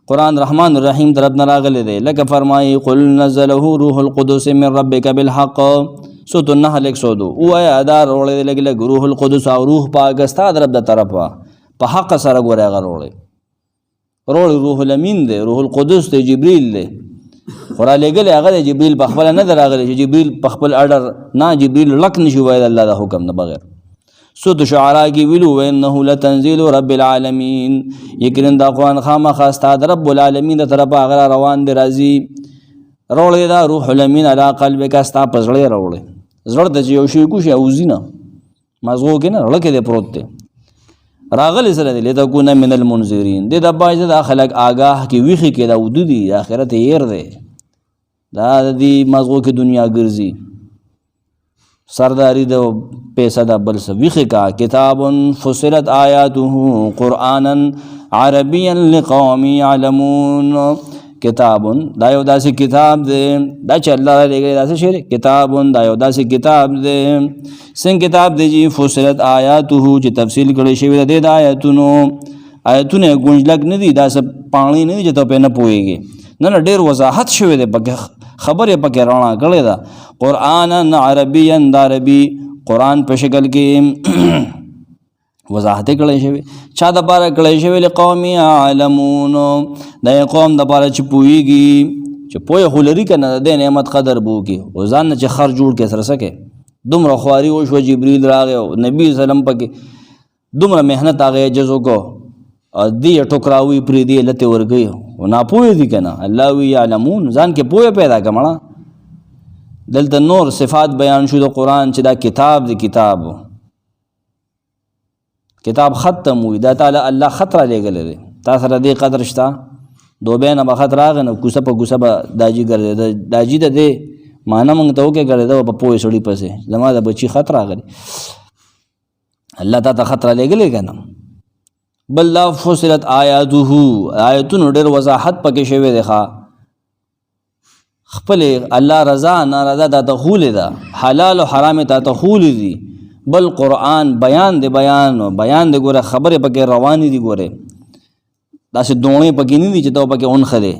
قرآن رحمان الرحیم طرف نه راغلی دی. لکه فرمایي قل نزله روح القدس من ربک بالحق، سورۃ النحل 102. ووایه دا راوړی دی لږ لږ روح القدس او روح پاک ستا د رب د طرفه په حق سره. ګوره هغه راوړی روح الامین دی، روح القدس دی، جبریل دی. خو رالیږلی هغه دی، جبریل په خپله نه دی راغلی چې جبریل په خپل اډر نه، جبریل لک نشي ویلی د الله د حکم نه بغیر. سورۃ شعراء کې ویلو وانه لتنزیل رب العالمین، یقینا دا قرآن خامخا ستا د رب العالمین د طرفه هغه روان دی راځي. راوړی دا روح الامین علی قلبک، ستا په زړه یې راوړی. زړه ته چې یو شی کوشي اوځي نه، مغزو کې نه، زړه کې دی پروت دی، راغلی سره دی. لتکون من المنذرین، دې د باعث دا خلک آګاه کې ویښې کې دا اوده دي، د آخرت هیر دی، دا د دې مغزو کې دنیا ګرځي، سرداری د پیسه دا بل څه ویښې کا. کتاب فصلت آیاته قرآنا عربیا لقوم یعلمون، کتابون دا یو داسې کتاب دی دا چې الله را لېږلی داسې شی دی کتابون دا یو داسې کتاب دی څنګه کتاب دی چې فصلت آیاته چې تفصیل کړی شوي د دې د آیتونه ګونجلک نه دي دا څه پاڼې نه دي چې ته پرې نه پوهېږې نه ډېر وضاحت شوی دی پکې خبرې پکې رڼا کړې ده قرآنا عربیا د عربي قرآن په شکل کې وضاحت کړی شوی چا دپاره کړی شوی لقوم یعلمون د قوم دپاره چې پوهېږي چې پوهه خو لري که نه د دې نعمت قدر به وکړي او ځان نه چې خر جوړ کړي سره څه کوې دومره خواري وشوه جبریل راغی او نبي وسلم پکې دومره محنت هغه عجز وکړو دی ټوکراوي پرېږدي لتې ورګوي او ناپوهه دي که نه الله وی یعلمون ځان کې پوهه پیدا کړه مړه دلته نور صفات بیان شو د قرآن چې دا کتاب دی کتاب ختم وي دا تعالی الله خط را لېږلی دی تا سره دې قدر شته دوبۍ نه به خط راغی نو کوڅه په کوڅه به داجي ګرځېده داجي د دې معنی موږ ته وکړې ګرځېده په پوهې سړي پسې زما د بچي خط راغلی الله تا ته خط را لېږلی که نه بل لا فصلت آیاته آیتونو ډېر وضاحت پکې شوی دی ښه خپلې الله رضا نارضا تا ته ښولې ده حلال او حرام تا ته ښولې دي بل قرآن بیان دی بیان دی ګوره خبرې پکې روانې دي ګوره داسې دوڼې پکې نه دي چې ته پکې اونښه دی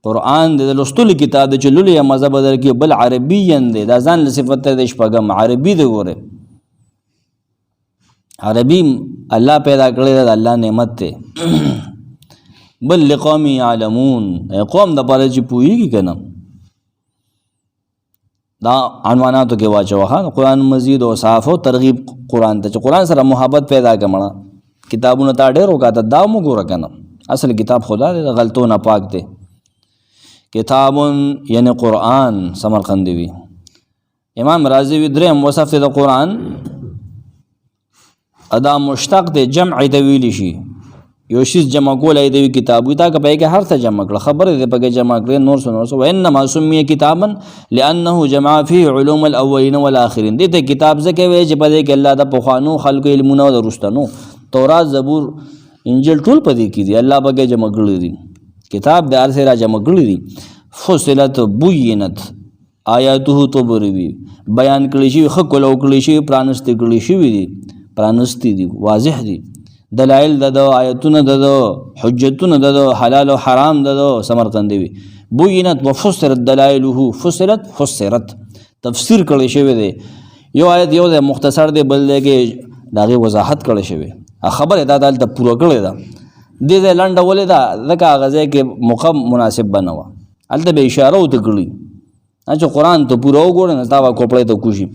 قرآن دی د لوستلو کتاب دی چې لولې یا مزه به درکړي بل عربین دی دا ځان له صفت دی شپږم عربي دی ګوره عربي الله پیدا کړی دی د الله نعمت دی بل لقوم یعلمون قوم دپاره چې پوهېږي که نه دا عنواناتو کې واچوه قرآن مزید او صاف او ترغیب قرآن ته چې قرآن سره محبت پیدا کړه مړه کتابونه تا ډېر وکاته دا مو ګوره که نه اصل کتاب خدا دی د غلطو نه پاک دی کتابون یعنی قرآن سمرقندي وي امام رازي وي درېیم وصف دی د قرآن ادا مشتق دی جمع ته ویلی شي یو شیز جمع کولی دی کتاب وي تا که پهې کې هر څه جمع کړه خبرې دی پکې جمع کړې نور څه وانما سمي کتابا لانه جمع فيه علوم الاولین والآخرین دې ته کتاب ځکه وایي چې په دې کې الله د پخوانو خلکو علمونه د وروستنو تورات زبور انجیل ټول په دې کې دي الله پکې جمع کړي دي کتاب د هر څه را جمع کړي دي فصلت بینت آیاته تبروي بیان کړي شي ښه کولو کړي شي پرانستې کړي شوي دي پرانستې دي واضح دي دلائل ددو آیتونه ددو حجتونه ددو حلال و حرام ددو سمرقندي وي بینت و فسرت دلائله فسرت تفسیر کړی شوی دی یو آیت یو دی مختصر دی بل دی کې د هغې وضاحت کړی شوی خبرې دا دلته پوره کړې ده دې ځای لنډه ولې ده ځکه هغه ځای کې موقع مناسب به نه وه هلته به اشاره ورته کړي چې قرآن ته پوره وګورې نو تا به کوپړی ته کوشي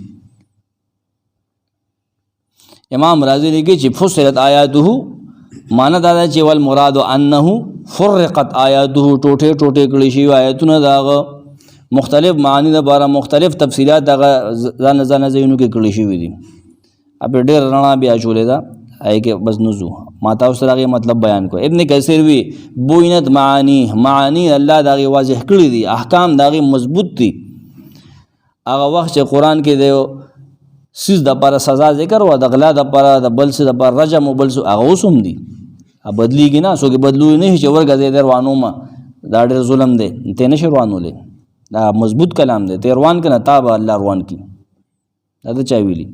امام رازي لیکي چې فصلت آیاته معنی دا ده چې والمراد انه فرقت آیاته ټوټې ټوټې کړي شوي آیتونه د هغه مختلف معنی دپاره مختلف تفصیلات هغه ځان ځایونو کې کړي شوي دي اب ډېر رڼا بیا اچولې ده هغې کې بس نه ځو ما تاسو سره هغې مطلب بیان کړو ابن کثیر وي بوینت معانی الله د هغې واضح کړي دي احکام د هغې مضبوط دي هغه وخت چې قرآن کې د سیز دپاره سزا ذکر و د غلا دپاره د بل څه دپاره رجم و بل څه هغه اوس هم دي بدلیږي نه څوک یې بدلوي نه شي چې ورګرځې دی روانومه دا ډېر ظلم دی ته نه شي روانولی دا مضبوط کلام دی ته روان که نه تا به الله روان کړي دا د چا ویلي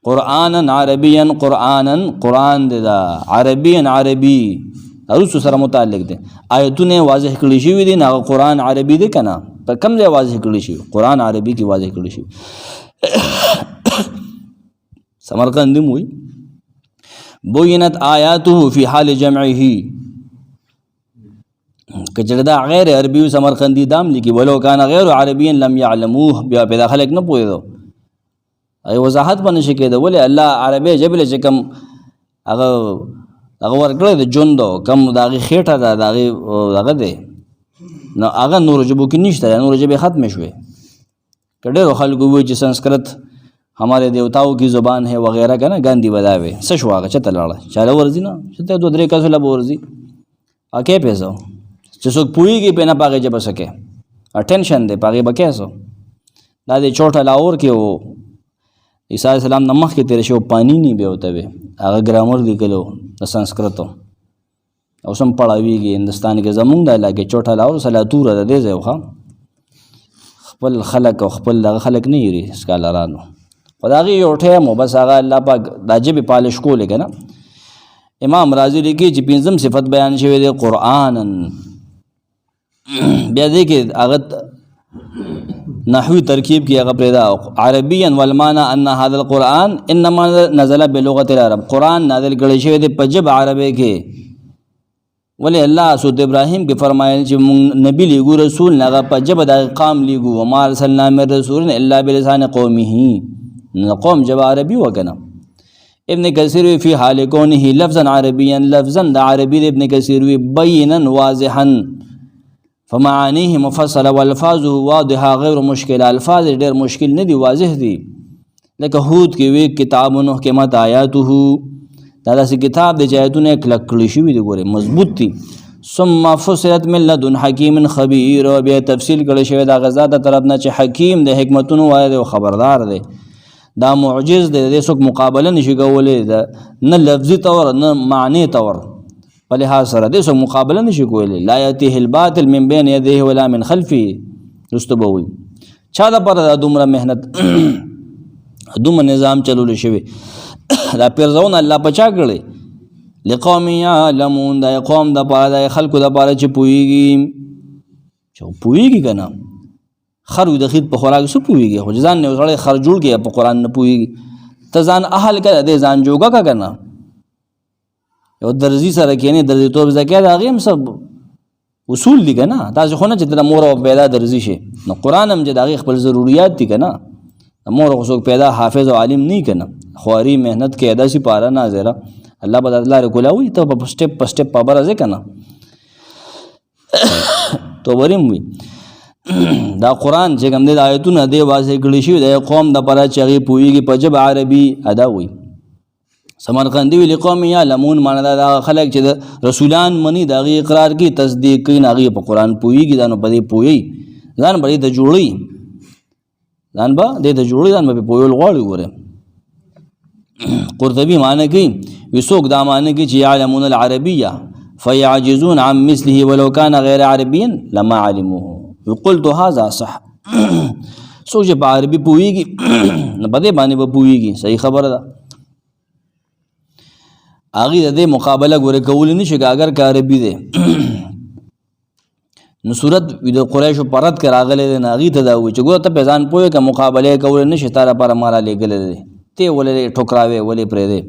قرآنا عربیا قرآن دی دا عربي روسو سره متعلق دی آیتونه واضح کړي شوي دي نه هغه قرآن عربي دی که نه په کوم ځای واضح کړي شوي قرآن عربي کې واضح کړي شوي سمرقندي موي بوینت آیاته فی حال جمعه کچر دا غیر عربی سمرقندي دام لیکي ولو کان غیر عربی لم يعلموه بیا پیدا خلک نه پوهېدو ای وضاحت به نشي کېده ولې الله عربی ژبې چې کوم هغه ورکړی د ژوند کم د هغې خېټه ده د هغې هغه دی نو هغه نورو ژبو کې نشته نورو ژبې ختمې شوې که ډېرو خلکو ووایي چې سنسکرت हमारे देवताओं की ज़ुबान है वगैरह का ना गांधी बदावे सच वागा चता लड़ा चाला वर्जी ना चते दो दरे का सुला वर्जी आके पैसा जसो पूरी की पेना पागे जब सके अटेंशन दे पागे बके सो दादे छोटा लाहौर के वो ईसा सलाम नमक के तेरे शो पानी नहीं बे होता वे आगे ग्रामर दिखलो संस्कृत او سم پړاویږي هندستان کې زمونږ د علاقې چوټه لاور سلاتوره د دې ځای خو خپل خلک او خپل دغه خلک نه یری سکالرانو په دغه یو ټیم بس هغه الله پاک د ژبې پالش کولی که نه امام رازي لیکي چې پنځم صفت بیان شوی دی قرآنا بیا دی کې هغه نحوی ترکیب کی هغه پرېدا عربیا والمعنى ان هذا القرآن انما نزل بلغة العرب قرآن نازل کړی شوی دی په ژبه عربی کې ولی الله سورۃ ابراهیم کې فرمایل چې نبی لیږو رسول هغه په ژبه د قوم لیږو وما ارسلنا من رسول الا بلسان قومه قوم ژبه عربي وکنه ابن کثیر فی حال کونه لفظا عربیا لفظا د عربی ابن کثیر بینا واضحا فمعانیه مفصله والفاظه واضحه غیر مشکل الفاظ ډیر مشکل نه دي واضح دي لکه هود کې وی کتاب محکمت آیاته دا داسې کتاب د آیاتونه کلک کړي شوي دي ګوره مضبوط دي ثم فصلت من لدن حکیم خبیر او بیا تفصیل کړي شوی دا غزا د طرف نه چې حکیم د حکمتونو وایي او خبردار دی دا معجز دی د څوک مقابله نشي کولی دا نه لفظي طور نه معنی طور په لحاظ سره د څوک مقابله نشي کولی لا یأتیه الباطل من بین یدیه ولا من خلفه رسته به وي چا دپاره دا دومره محنت دومره نظام چلولی شوی دا پیرزون الله پچا کړي لقوم یعلمون دا قوم د پاره د خلکو د پاره چې پوهیږي که نه خر د خید په خوراک څه پوهیږي خو ځان نه سړی خر جوړ کړي په قرآن نه پوهیږي ته ځان اهل کړه دی ځان جوګه که نه یو درزي سره کښېنې درزیتوب زده کوې د هغې هم څه اصول دي که نه تاسې خو نه چې ته د مور او پیدا درزي شي نو قرآن هم چې د هغې خپل ضروریات دي که نه د مور خو څوک پیدا حافظ او عالم نه که نه خواري محنت کې داسې پاره ناظره الله به د لارې کولاوي ته په سټپ په سټپ پابره ځې که نه توبریم وي دا قرآن چې کوم دی د آیتونه دی واضح کړي شوي د قوم دپاره چې هغې پوهېږي په ژبه عربي ادا وي سمرقندي وي لقوم یعلمون معنی دا د خلک چې د رسولان مني د هغې اقرار کوي تصدیق کوي نو هغې په قرآن پوهېږي دا نو په دې پوهېږي ځان به دې ته جوړوي ځان به دې ته جوړوي ځان به پرې پوهېدل غواړي ګورې قرطبي معنی کوي وي څوک دا معنی کوي چې یعلمون العربیه فیعجزون عن مثله ولو کان غیر عربیا لما علموه قلت هذا صح څوک چې په عربي پوهېږي نو په دې باندې به پوهېږي صحیح خبره ده هغې د دې مقابله ګورې کولی نه شي که اگر که عربي دی نو صورت د قریشو په رد کې راغلی دی نو هغې ته دا وایي چې ګوره ته پرې ځان پوهې که مقابله یې کولی نه شي تا لپاره ما رالیږلی دی ته یې ولې ټوکراوې ولې پرېږدې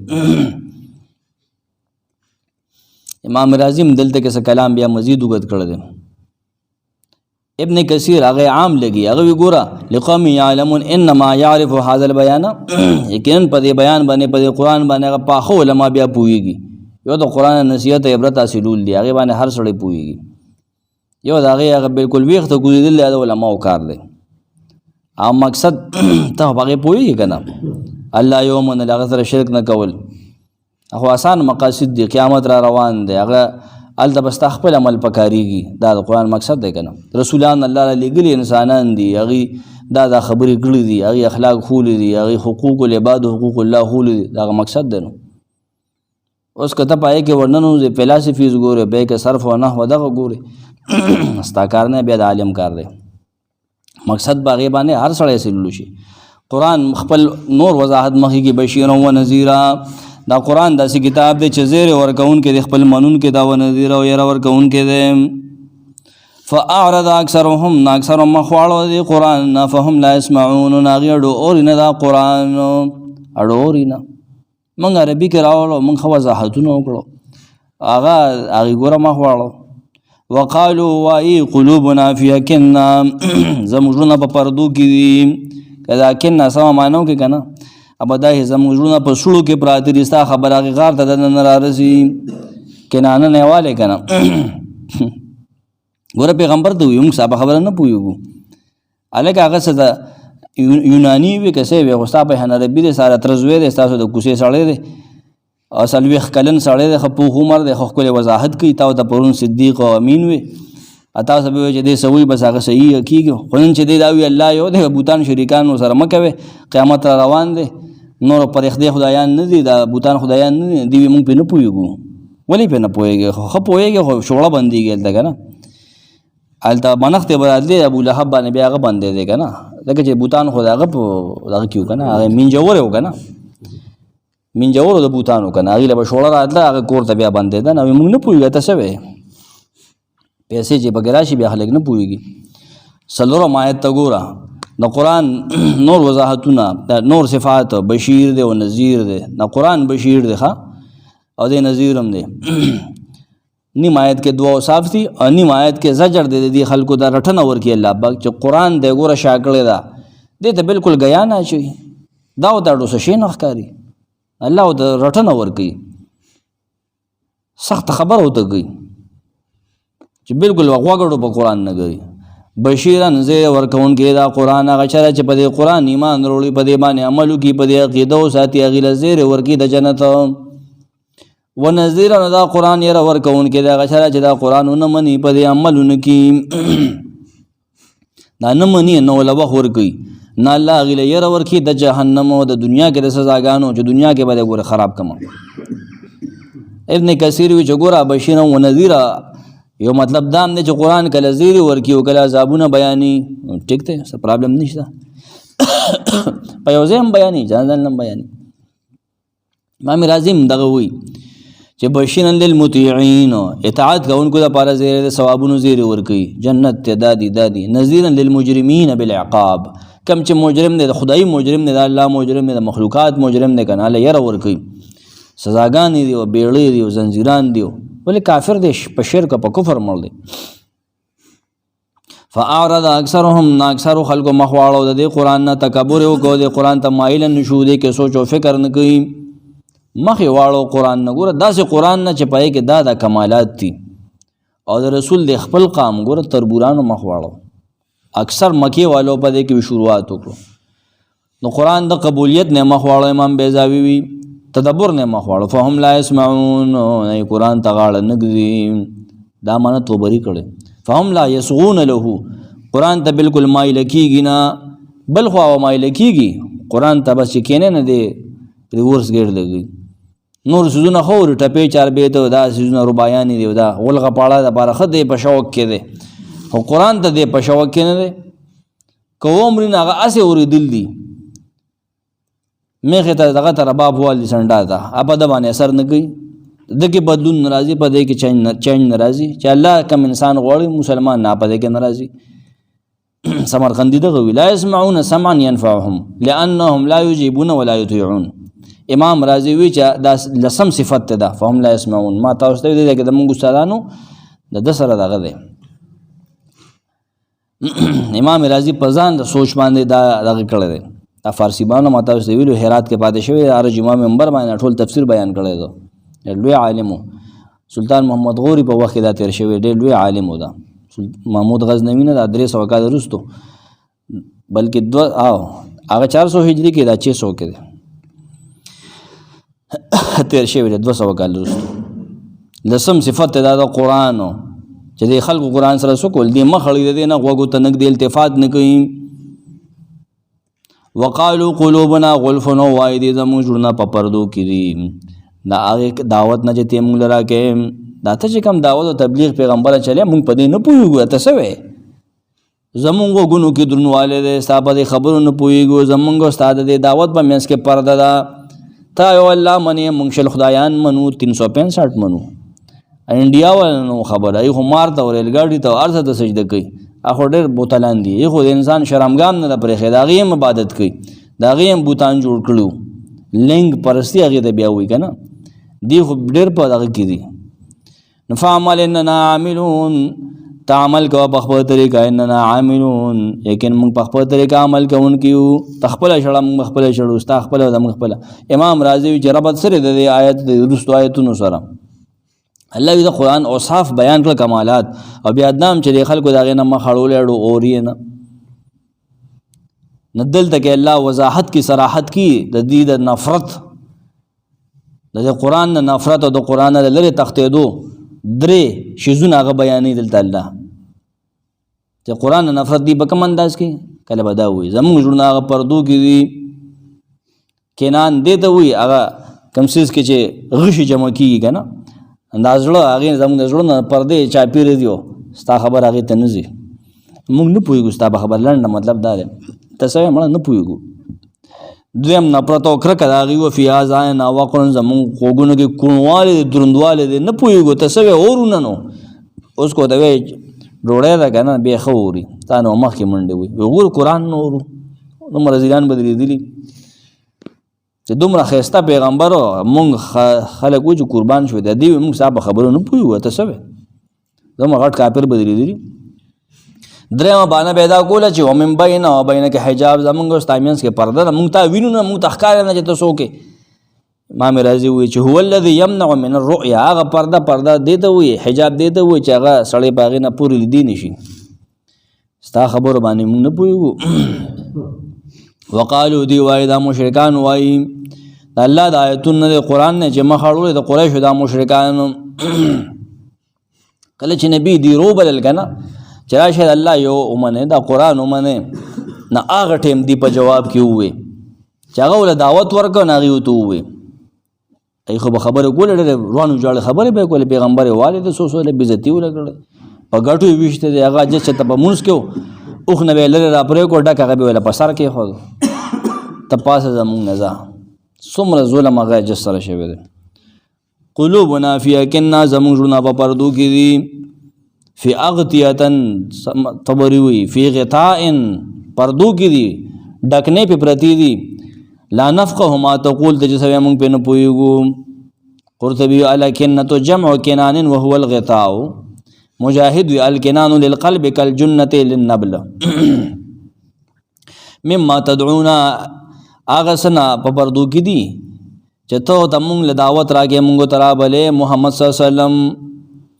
امام رازي هم دلته کې څه کلام بیا مزید اوږد کړی دی ابن کثیر هغه عام لګي هغه وی ګوره لقوم یعلمون انما يعرف هذا البيان یقینا په دې بیان باندې په دې قرآن باندې هغه پاخه علما بیا پوهېږي یو د قرآن نصیحت عبرت حاصلول دی هغې باندې هر سړی پوهېږي یو د هغې هغه بلکل ویښته ګوزېدل دی د علماو کار دی او مقصد ته په هغې پوهېږي که نه الله یو منل هغه سره شرک نه کول خو آسان مقاصد دی قیامت را روان دی هغه هلته به ستا خپل عمل پکارېږي دا د قرآن مقصد دی که نه رسولان الله را لېږلي انسانان دي هغې دا خبرې کړي دي هغې اخلاق ښولي دي هغې حقوق العباد حقوق الله ښولي دي د هغه مقصد دی نو اوس که ته په هغې کې ورننوځې فلاسفیز ګورې بیا کې صرف و نحو دغه ګورې ستا کار نه بیا د عالم کار دی مقصد به هغې باندې هر سړی سللو شي قرآن خپل نور وضاحت مخکې کې بشیرا و نذیرا دا قرآن داسې کتاب دی چې زیر ورکوونکی دی خپل منونکی دا و نذیر او یره ورکوونکی دی فاعرض اکثرهم اکثرهم مخ واړو دی قرآن نه فهم لا یسمعون هغې اډو اوري نه دا قرآن اډو اوري نه موږ عربي کې راوړو موږ ښه وضاحتونه وکړو هغې ګوره مخ واړو وقالو وایي قلوبنا فی اکننا زموږ زړونه په پردو کې دي که دا اکننا سمه معنو کې که نه ابا دا زموږ زړونه په سړو کې پراته دي ستا خبره هغې غار ته دننه رارسي کنانه نه یوالی که نه ګوره پیغمبر ته وي موږ ستا په خبره نه پوهېږو هلکه هغه څه د یوناني وي که څه وي خو ستا په عربي دی ساره تره زوی دی ستاسو د کوڅې سړی دی او 40 کلن سړی دی ښه پوخ عمر دی خو ښکلې وضاحت کوي تا ورته پرون صدیق او امین وي تاسو به وایئ چې دی څه وایي بس هغه صحیح کېږي خو نن چې دی دا وي الله یو دی بوتان شریکان ورسره مه کوئ قیامت را روان دی نور پرېښدې خدایان نه دي دا بوتان خدایان نه دي دوی موږ پرې نه پوهېږو ولې په نه پوهېږي خو ښه پوهېږي خو شوړه بندېږي هلته که نه هلته منښت یې براتلی ابو لهب باندې بیا هغه بندې دی که نه ځکه چې بوتان خو د هغه په دغه کې و که نه هغه مینجور یې و که نه مینجورو د بوتانو که نه هغې له به شوړه راتله هغه کور ته بیا بندېده نه موږ نه پوهېږو ته څه وی پیسې چې پکې راشي بیا خلک نه پوهېږي څلورم آیت ته ګوره د قرآن نور وضاحتونه نور صفات بشیر دی او نذیر دی د قرآن بشیر دی ښه او دی نذیر هم دی نیم آیت کې دو اوصاف دي او نیم آیت کې زجر دی د دې خلکو دا رټنه ورکړي الله پاک چې قرآن دی ګوره شا کړې ده دې ته بالکل ګیا نه اچوي دا ورته ډوسه شی نه ښکاري الله ورته رټنه ورکوي سخت خبره ورته کوي چې بالکل غوږړو په قرآن نه کوي بشیرن زیر ورکوونکی دا قرآن هغه چا چې په دې قرآن ایمان وروړي په دې باندې عمل وکړي په دې عقیده وساتي هغې له زیر ورکړي د جنت ونذیرن دا قرآن یره ورکوونکی دا هغه چا چې دا قرآن ونه مني په دې عمل ونه کړي دا نه مني نه له وخت ورکوي نه الله هغې له یره ورکړي د جهنم او د دنیا کې د سزاګانو چې دنیا کې به دی ګوره خراب کړم ابن کثیر وی چې ګوره بشیرا و نذیرا یو مطلب دا هم دی چې قرآن کله زیری ورکي او کله عذابونه بیاني ټیک دی څه پرابلم نشته په یو ځای هم بیاني ځان ځان هم بیاني امام رازي هم دغه وایي چې بشیرا للمطیعین اطاعت کوونکو دپاره زیری د ثوابونو زیری ورکوي جنت ته دادي نذیرا للمجرمین بالعقاب کم چې مجرم دی د خدایي مجرم دی د الله مجرم دی د مخلوقات مجرم دی که نه هله یره ورکوي سزاګانې دي او بیړۍ دي او زنځیران دي ولې کافر دی په شرک په کفر مړ دی فاعرض اکثرهم اکثرو خلکو مخ واړو د دې قرآن نه تکبر یې وکړو د قرآن ته مایله نه شو دی کې سوچ او فکر نه کوي مخ یې واړو قرآن نه ګوره داسې قرآن نه چې پای کې دا کمالات دي او د رسول د خپل قام ګوره تربورانو مخ واړو اکثر مکی والو په دې کې شروعات وکړو نو قرآن د قبولیت نه مخ واړو امام بیضاوي وي تدبر نه مخ واړو فهم لا يسمعون قرآن ته غاړه نه ږدي دا معنی توبري کړي فهم لا يصغون له قرآن ته بالکل مایل کېږي نه بل خوا مایل کېږي قرآن ته بس چې کینې نه دی ریورس ګیر لګي نور سيزونه خو ټپې چاربې ته دا سيزونه ربایانې دي دا غلغه پاړه دپاره ښه دی په شوق کې دی خو قرآن ته دی په شوق کې نه دی که عمر نه هغه هسې اورېدل دي میخې ته دغه ته رباب والي سنډا ته په ده باندې اثر نه کوي د کې بدلون نه راځي په دې کې چینج نه راځي چې الله کم انسان غواړي مسلمان نه په دې کې نه راځي سمرقندي دغه وي لا يسمعون سمعا ينفعهم لأنهم لا يجيبون ولا يطيعون امام رازي وی چې دا لسم صفت ده فهم لا يسمعون ما تاسو ته دې کې د موږ استادانو د سره دغه دی امام رازي په ځان د سوچ باندې دا دغه کړی دی دا فارسی باندې ما تاسو ته ویلو هرات کې پاتې شوی هر جمعه منبر باندې ټول تفسیر بیان کړی دی لوی عالم سلطان محمد غوري په وخت دا تیر شوی ډېر لوی عالم و دا محمود غزنوي نه دا 300 کال وروسته بلکې هغه 400 هجری کې دا 600 کې دی تیر شوی دی 200 کال وروسته لسم صفت دا د قرآن چې د خلکو قرآن سره سکول دی مخړی دی نه غوږو ته نږدې التفات نه کوي وقالو قلوبنا غلفن وای دي زموږ زړونه په پردو کې دي دا هغې دعوت نه چې ته موږ له راکې دا ته چې کوم دعوت او تبلیغ پیغمبره چلی موږ په دې نه پوهېږو ته څه وی زموږ غوږونو کې درنوالی دی ستا په دې خبرو نه پوهېږو زموږ ستا د دې دعوت په منځ کې پرده ده تا یو الله منې موږ شل خدایان منو 365 منو انډیا والا نو خبره ای خو مار ته او ریلګاډي ته هر څه ته سجده کوي اخو ډېر بوتلان دي خو د انسان شرمګام نه ده پرېښی د هغې هم عبادت کوي د هغې هم بوتان جوړ کړو لنګ پرستي هغې ته بیا وایي که نه دی خو ډېر په دغه کې دي نو فعمل اننا عاملون ته عمل کوه په خپله طریقه اننا عاملون یقین موږ په خپله طریقه عمل کوونکي یو ته خپله شړه موږ خپله شړو ستا خپله ده موږ خپله امام رازي وي چې ربط سره د دې آیت د وروستو آیتونو سره الله وی د قرآن اوصاف بیان کړه کمالات او بیا دام چې د خلکو د هغې نه مخ اړولی اړو اوري نه دلته کې الله وضاحت کی صراحت کی د دې د نفرت د قرآن نه نفرت او د قرآن نه لرې تښتېدو درې شیزونه هغه بیانوي دلته الله چې قرآن نه نفرت دی په کوم انداز کې کله به دا وایي زموږ زړونه هغه پردو کې دي کینان دې ته وایي هغه کوم څیز کې چې غشي جمع کېږي که نه دا زړه هغې زموږ د زړه نه پردې چاپېره دي ستا خبر هغې ته نه ځي موږ نه پوهېږو ستا په خبر لنډه مطلب دا دی ته څه وایې مړه نه پوهېږو دویم نفرت او کرکه د هغې و فی آذاننا وقر زموږ غوږونو کې کوڼوالی دی دروندوالی دی نه پوهېږو ته څه وایې اورو نه نو اوس کو ته وایې ډوډۍ ده که نه بیا ښه اوري تا نو مخکې منډې وایي وګورو قرآن نه اورو دومره ځیران به درېدلي چې دومره ښایسته پیغمبر و مونږ خلک و چې قربان شوي دی دوی مونږ ستا په خبرو نه پوهېږو ته څه وایې دومره غټ کافر به درېدلي درېیمه بانه پیدا کوله چې ومن بینه و بینکې حجاب زمونږ او ستا منځ کې پرده ده مونږ تا وینو نه مونږ ته ښکارې نه چې ته څوک یې امام رازي وایي چې هو الذي یمنع من الرؤیا هغه پرده دې ته وایي حجاب دې ته وایي چې هغه سړی په هغې نه پورې لیدی نه شي ستا خبرو باندې مونږ نه پوهېږو وقالو دی وایي دا مشرکان وایي د الله د آیتونه د قرآن نه چې مخ اړولی د قریشو دا مشرکانو کله چې نبي دی روبلل که نه چې راشئ د الله یو ومنئ دا قرآن ومنئ نه هغه ټیم دی په جواب کې ووایي چې هغه ورله دعوت ورکړه نه هغې ورته ووایي هغې خو به خبرې کولې ډېرې روانو جاړې خبرې به یې کولې پیغمبر یې والې د څو څو بېزتي ونه کړې په ګټو یې ویشته دی هغه جس چې ته په مونځ کې و اوښ نه به یې لرې را پرې کړو ډک هغه به یې ویله په سر کېښود ته پاسه زمونږ نه ځه څومره ظلم هغه جس سره شوی دی قلوبنا فی اکننا زمونږ زړونه په پردو کې دي فی اغتیتن طبري وایي فی غطاء پردو کې دي ډکنې پې پرتې دي لا نفقه ما تقول ته چې سوی مونږ پې نه پوهېږو قرطبي الکنة جمع کنان وهو الغطاء مجاهد وی الکنان للقلب کالجنة للنبل مما تدعونا هغه څه نه په پردو کې دي چې ته ته مونږ له دعوت راکې مونږ ته رابلې محمد صلی الله علیه وسلم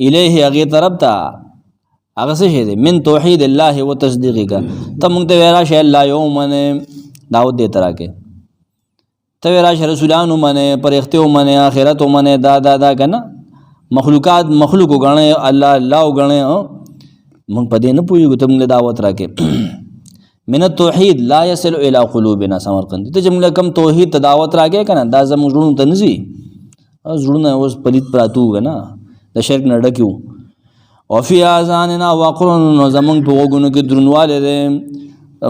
الیه هغې طرف ته هغه څه شی دی من توحید الله و تصدیقک ته مونږ ته وایې راشئ الله یو ومنې دعوت دې ته راکې ته وایې راشئ رسولان ومنې فرښتې ومنې آخرت ومنې دا که نه مخلوق وګڼئ الله وګڼئ مونږ په دې نه پوهېږو ته مونږ له دعوت راکې من التوحید لا یصل الی قلوبنا سمرقندي ته چې موږ کم توحید ته دعوت راکې که نه دا زموږ زړونو ته نه ځي زړونه اوس پلید پراته وو که نه د شرک نه ډکې وو وفي آذاننا وقر نو زمونږ په غوږونو کې درنوالی دی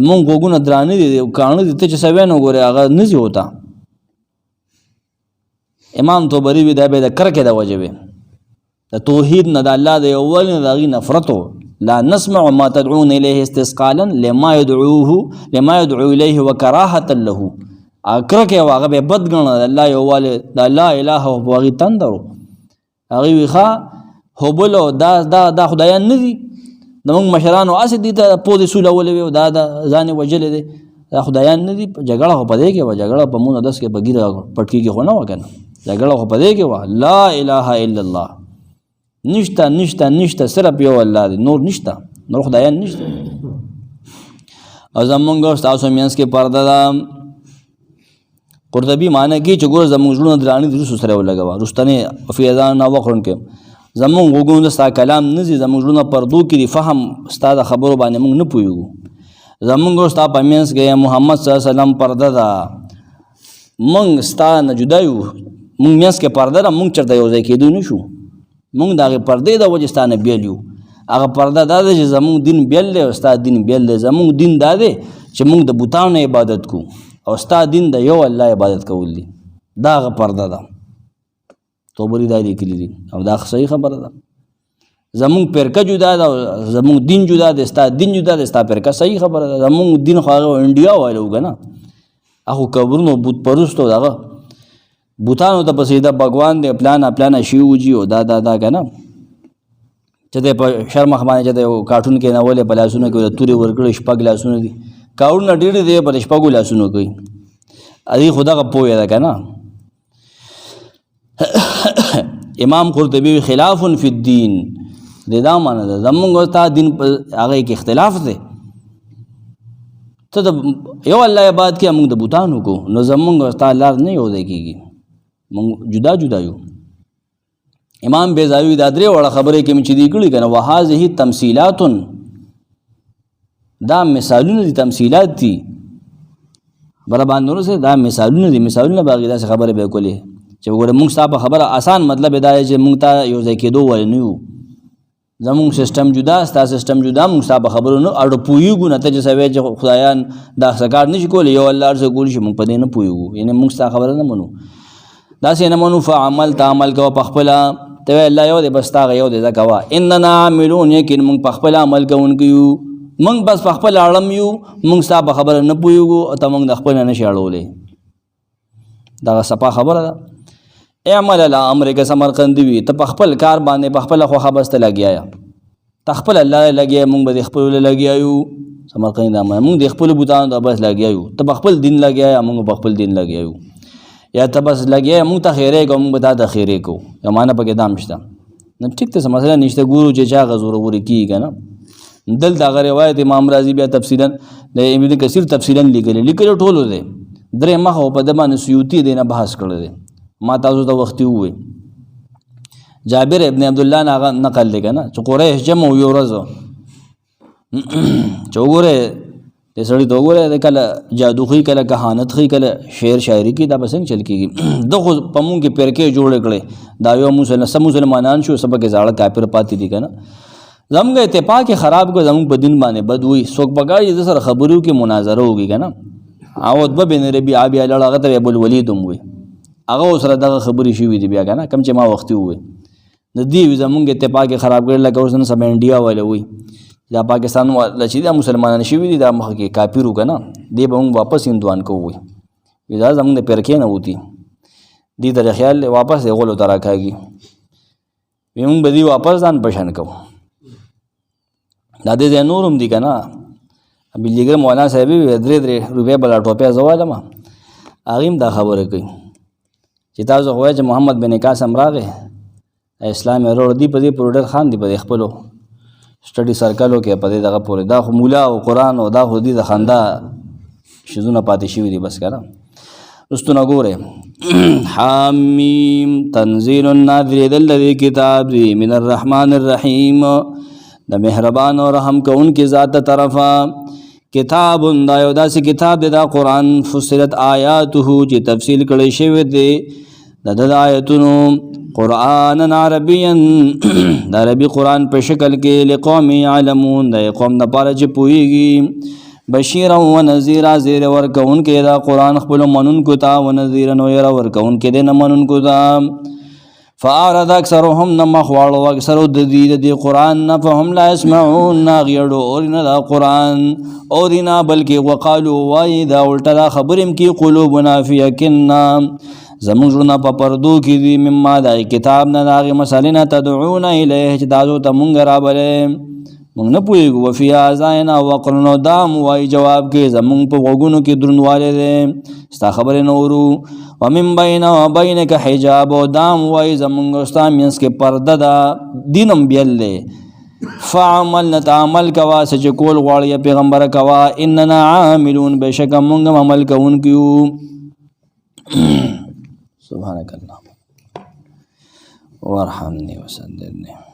مونږ غوږونه درانه دي کاڼه دي ته چې څه وایې نو ګورې هغه نه ځي ورته امام طبري وي دا به د کرکې د وجې وي د توحید نه د الله د یووالي نه د هغې نفرت و لا نسمع ما تدعون الیه استثقالا لما يدعو الیه وکراهة له کرکې و هغه به یې بد ګڼه د الله یووالي د الله اله و په هغې تندر و هغې وي ښه هوبلو دا خدایان نه دي د موږ مشرانو هسې دي ته پوځې سولولې وي دا ځان یې وژلی دی دا خدایان نه دي جګړه خو په دې کې وه جګړه په مونه دس کې په ګیره پټکي کې خو نه وه که نه جګړه خو په دې کې وه لا اله الا الله نشته صرف یو الله دی نور نشته نور خدایان نشته او زمونږ او ستاسو منځ کې پرده ده قرطبي معنی کوي چې ګوره زمونږ زړونه درانه دي رسو سره ولګوه رستنې فی اذاننا وقر کې زمونږ غوږونو ستا کلام نه ځي زمونږ زړونه پردو کې دي فهم ستا د خبرو باندې موږ نه پوهېږو زمونږ او ستا په منځ کې محمد صلی الله علیه وسلم پرده ده موږ ستا نه جدا یو موږ منځ کې پرده ده موږ چېرته یو ځای کېدو نه شو موږ د هغې پردې د وجې ستا نه بیل یو هغه پرده دا ده چې زمونږ دین بیل دی او ستا دین بیل دی زمونږ دین دا دی چې موږ د بوتانو عبادت کوو او ستا دین د یو الله عبادت کول دي دا هغه پرده ده طبري دا لیکلي دي او دا صحیح خبره ده زمونږ فرقه جدا ده زمونږ دین جدا ده ستا دین جدا ده ستا فرقه صحیح خبره ده زمونږ دین خو هغه انډیا وایلو که نه هغه قبرونو بوت پرستو دغه بوتانو ته پسې دا بګوان دی پلانه شي وجي او دا که نه چې دی په شرمخ باندې چې دی کارټون کې نولې په لاسونو کې تورې ورکړې شپږ لاسونه دي کارونه ډېرې دی په شپږو لاسونو کوي هغې خو دغه پوهه ده که نه امام قرطبي خلاف فی الدین د دا معنی ده زمونږ او ستا دین په هغې کې اختلاف دی ته د یو الله عبادت کې موږ د بوتانو کو نو زمونږ او ستا لار نه یو ځای کېږي موږ جدا یو امام بیضاوي دا درې وړه خبرې کې مې چې دي کړي که نه وهذه تمثیلات دا مثالونه دي تمثیلات دي برابر نور سه دا مثالونه دي مثالونه باغی داسې خبرې به کولې چې وګوره موږ ستا په خبره آسان مطلب دا دی چې موږ ته یو ځای کېدو ولی نه یو زمونږ سیسټم جدا ستا سیسټم جدا موږ ستا په خبرو نه اړو پوهېږو نه ته چې سوی چې خدایان دا څه کار نه شي کولی یو الله هر څه کولی شي موږ په دې نه پوهېږو یعنې موږ ستا خبره نه منو داسې نه منو فعمل ته عمل کوه په خپله ته وایې الله یو دی بس تا هغه یو دی ځه کوه اننا عاملون یقین موږ په خپله عمل کوونکي یو موږ بس په خپل اړم یو موږ ستا په خبره نه پوهېږو او ته موږ د خپل نه شي اړولی دغه صفا خبره ده اعمل علی امرک سمرقندي وي ته په خپل کار باندې په خپله خوښه بس ته لګیا یې ته خپل الله لګیا موږ به د خپلو لګیا یو سمرقند دا موږ د خپلو بوتانو ته بس لګیا یو ته په خپل دین لګیا یې موږ په خپل دین لګیا یو یا ته بس لګیا یې موږ ته خیرې کوو موږ به تا ته خیرې کوو یا معنی پکې دام شته نه ټیک ته څه مسله نشته ګورو چې چا هغه زوروري کېږي که نه دلته هغه روایت امام راضي بیا تفصیلا د ابن کثیر تفصیلا لیکلی ټولو دی درې مخه په ده باندې سیوطي دی نه بحث کړی دی ما تاسو ته وختي ووایي جابر ابن عبدالله نه هغه نقل دی که نه چې قریش جمع یو ورځ چې وګورې دې سړي ته وګورې د کله جادو ښي کله کهانت ښي کله شعر شاعري کې دا به څنګه چل کېږي ده خو په مونږ کې پیرکې جوړې کړې دا یو سم مسلمانان شو سبا کې زاړه کافر پاتې دي که نه زموږ اتفاق یې خراب کړو زموږ په دین باندې بد وي څوک پکار چې د سره خبرو کې مناظره وکړي که نه او عتبه بن ربیعه بیا لاړ هغه ته ابوالولید هم وي هغه سره دغه خبرې شوي دي بیا که نه کم چې ما وختي ووایي د دې وي زموږ اتفاق یې خراب کړی لکه اوس نن سبا انډیا والا وایي دا پاکستان والا چې دا مسلمانان شوي دي دا مخکې کې کافر وو که نه دې به موږ واپس هندوان کوو وایي دا زموږ د پیرکې نه وتي دې ته خیال واپس د غولو ته راکاږي وایي موږ به دې واپس ځان پشان کوو دا دې ځای نور هم دي که نه بلجګر مولانا صاحب وي 3 روپۍ بله ټوپۍ زه وایلم هغې هم دا خبره کوي چې تاسو خو وایئ چې محمد بن قاسم راغی اسلام یې راوړ دي په دې پورې ډېر خان دي په دې خپلو سټډي سرکلو کې په دې دغه پورې دا خو مولا او قرآن او دا خو دي د خندا شیزونه پاتې شوي دي بس که نه رستونه ګورئ حامیم تنزیل نازلېدل د دې کتاب دی من الرحمن الرحیم د مهربان او رحم کوونکي ذات طرفه کتاب دا یو داسې کتاب دی دا قرآن فصلت آیاته چې تفصیل کړی شوی دی د د آیتونو قرآن عربیا د عربي قرآن په شکل کې لقوم یعلمون د قوم دپاره چې پوهېږي بشیرا و نذیرا زیر ورکوونکی دا قرآن خپلو منونکو ته و نذیرا و یره ورکوونکی دی نه منونکو ته فاعرض اکثرهم نه مخ واړو اکثرو د دې قرآن نه فهم لا یسمعون نه هغې اړو اوري نه دا قرآن اوري نه بلکې وقالو وایي دا الټه دا خبرې م کې قلوبنا فی یقینا زموږ زړونه په پردو کې دي مما د کتاب نه د هغې مسلې نه تدعون الیه چې دا ځو ته مونږ رابلې مونږ نه پوهېږو وفي آذاننا وقر نو دا م وایي جواب کې زموږ په غوږونو کې دروندوالی دی ستا خبرې نه اورو ومن بین و بینک حجاب او دا م وایي زموږ او ستا منځ کې پرده ده دین هم بیل دی فعمل نتعمل کوا څه چې کول غواړي یا پیغمبره کوا اننا عاملون بېشکه مونږ هم عمل کوونکي یو سبحانك اللهم وارحمني وسددني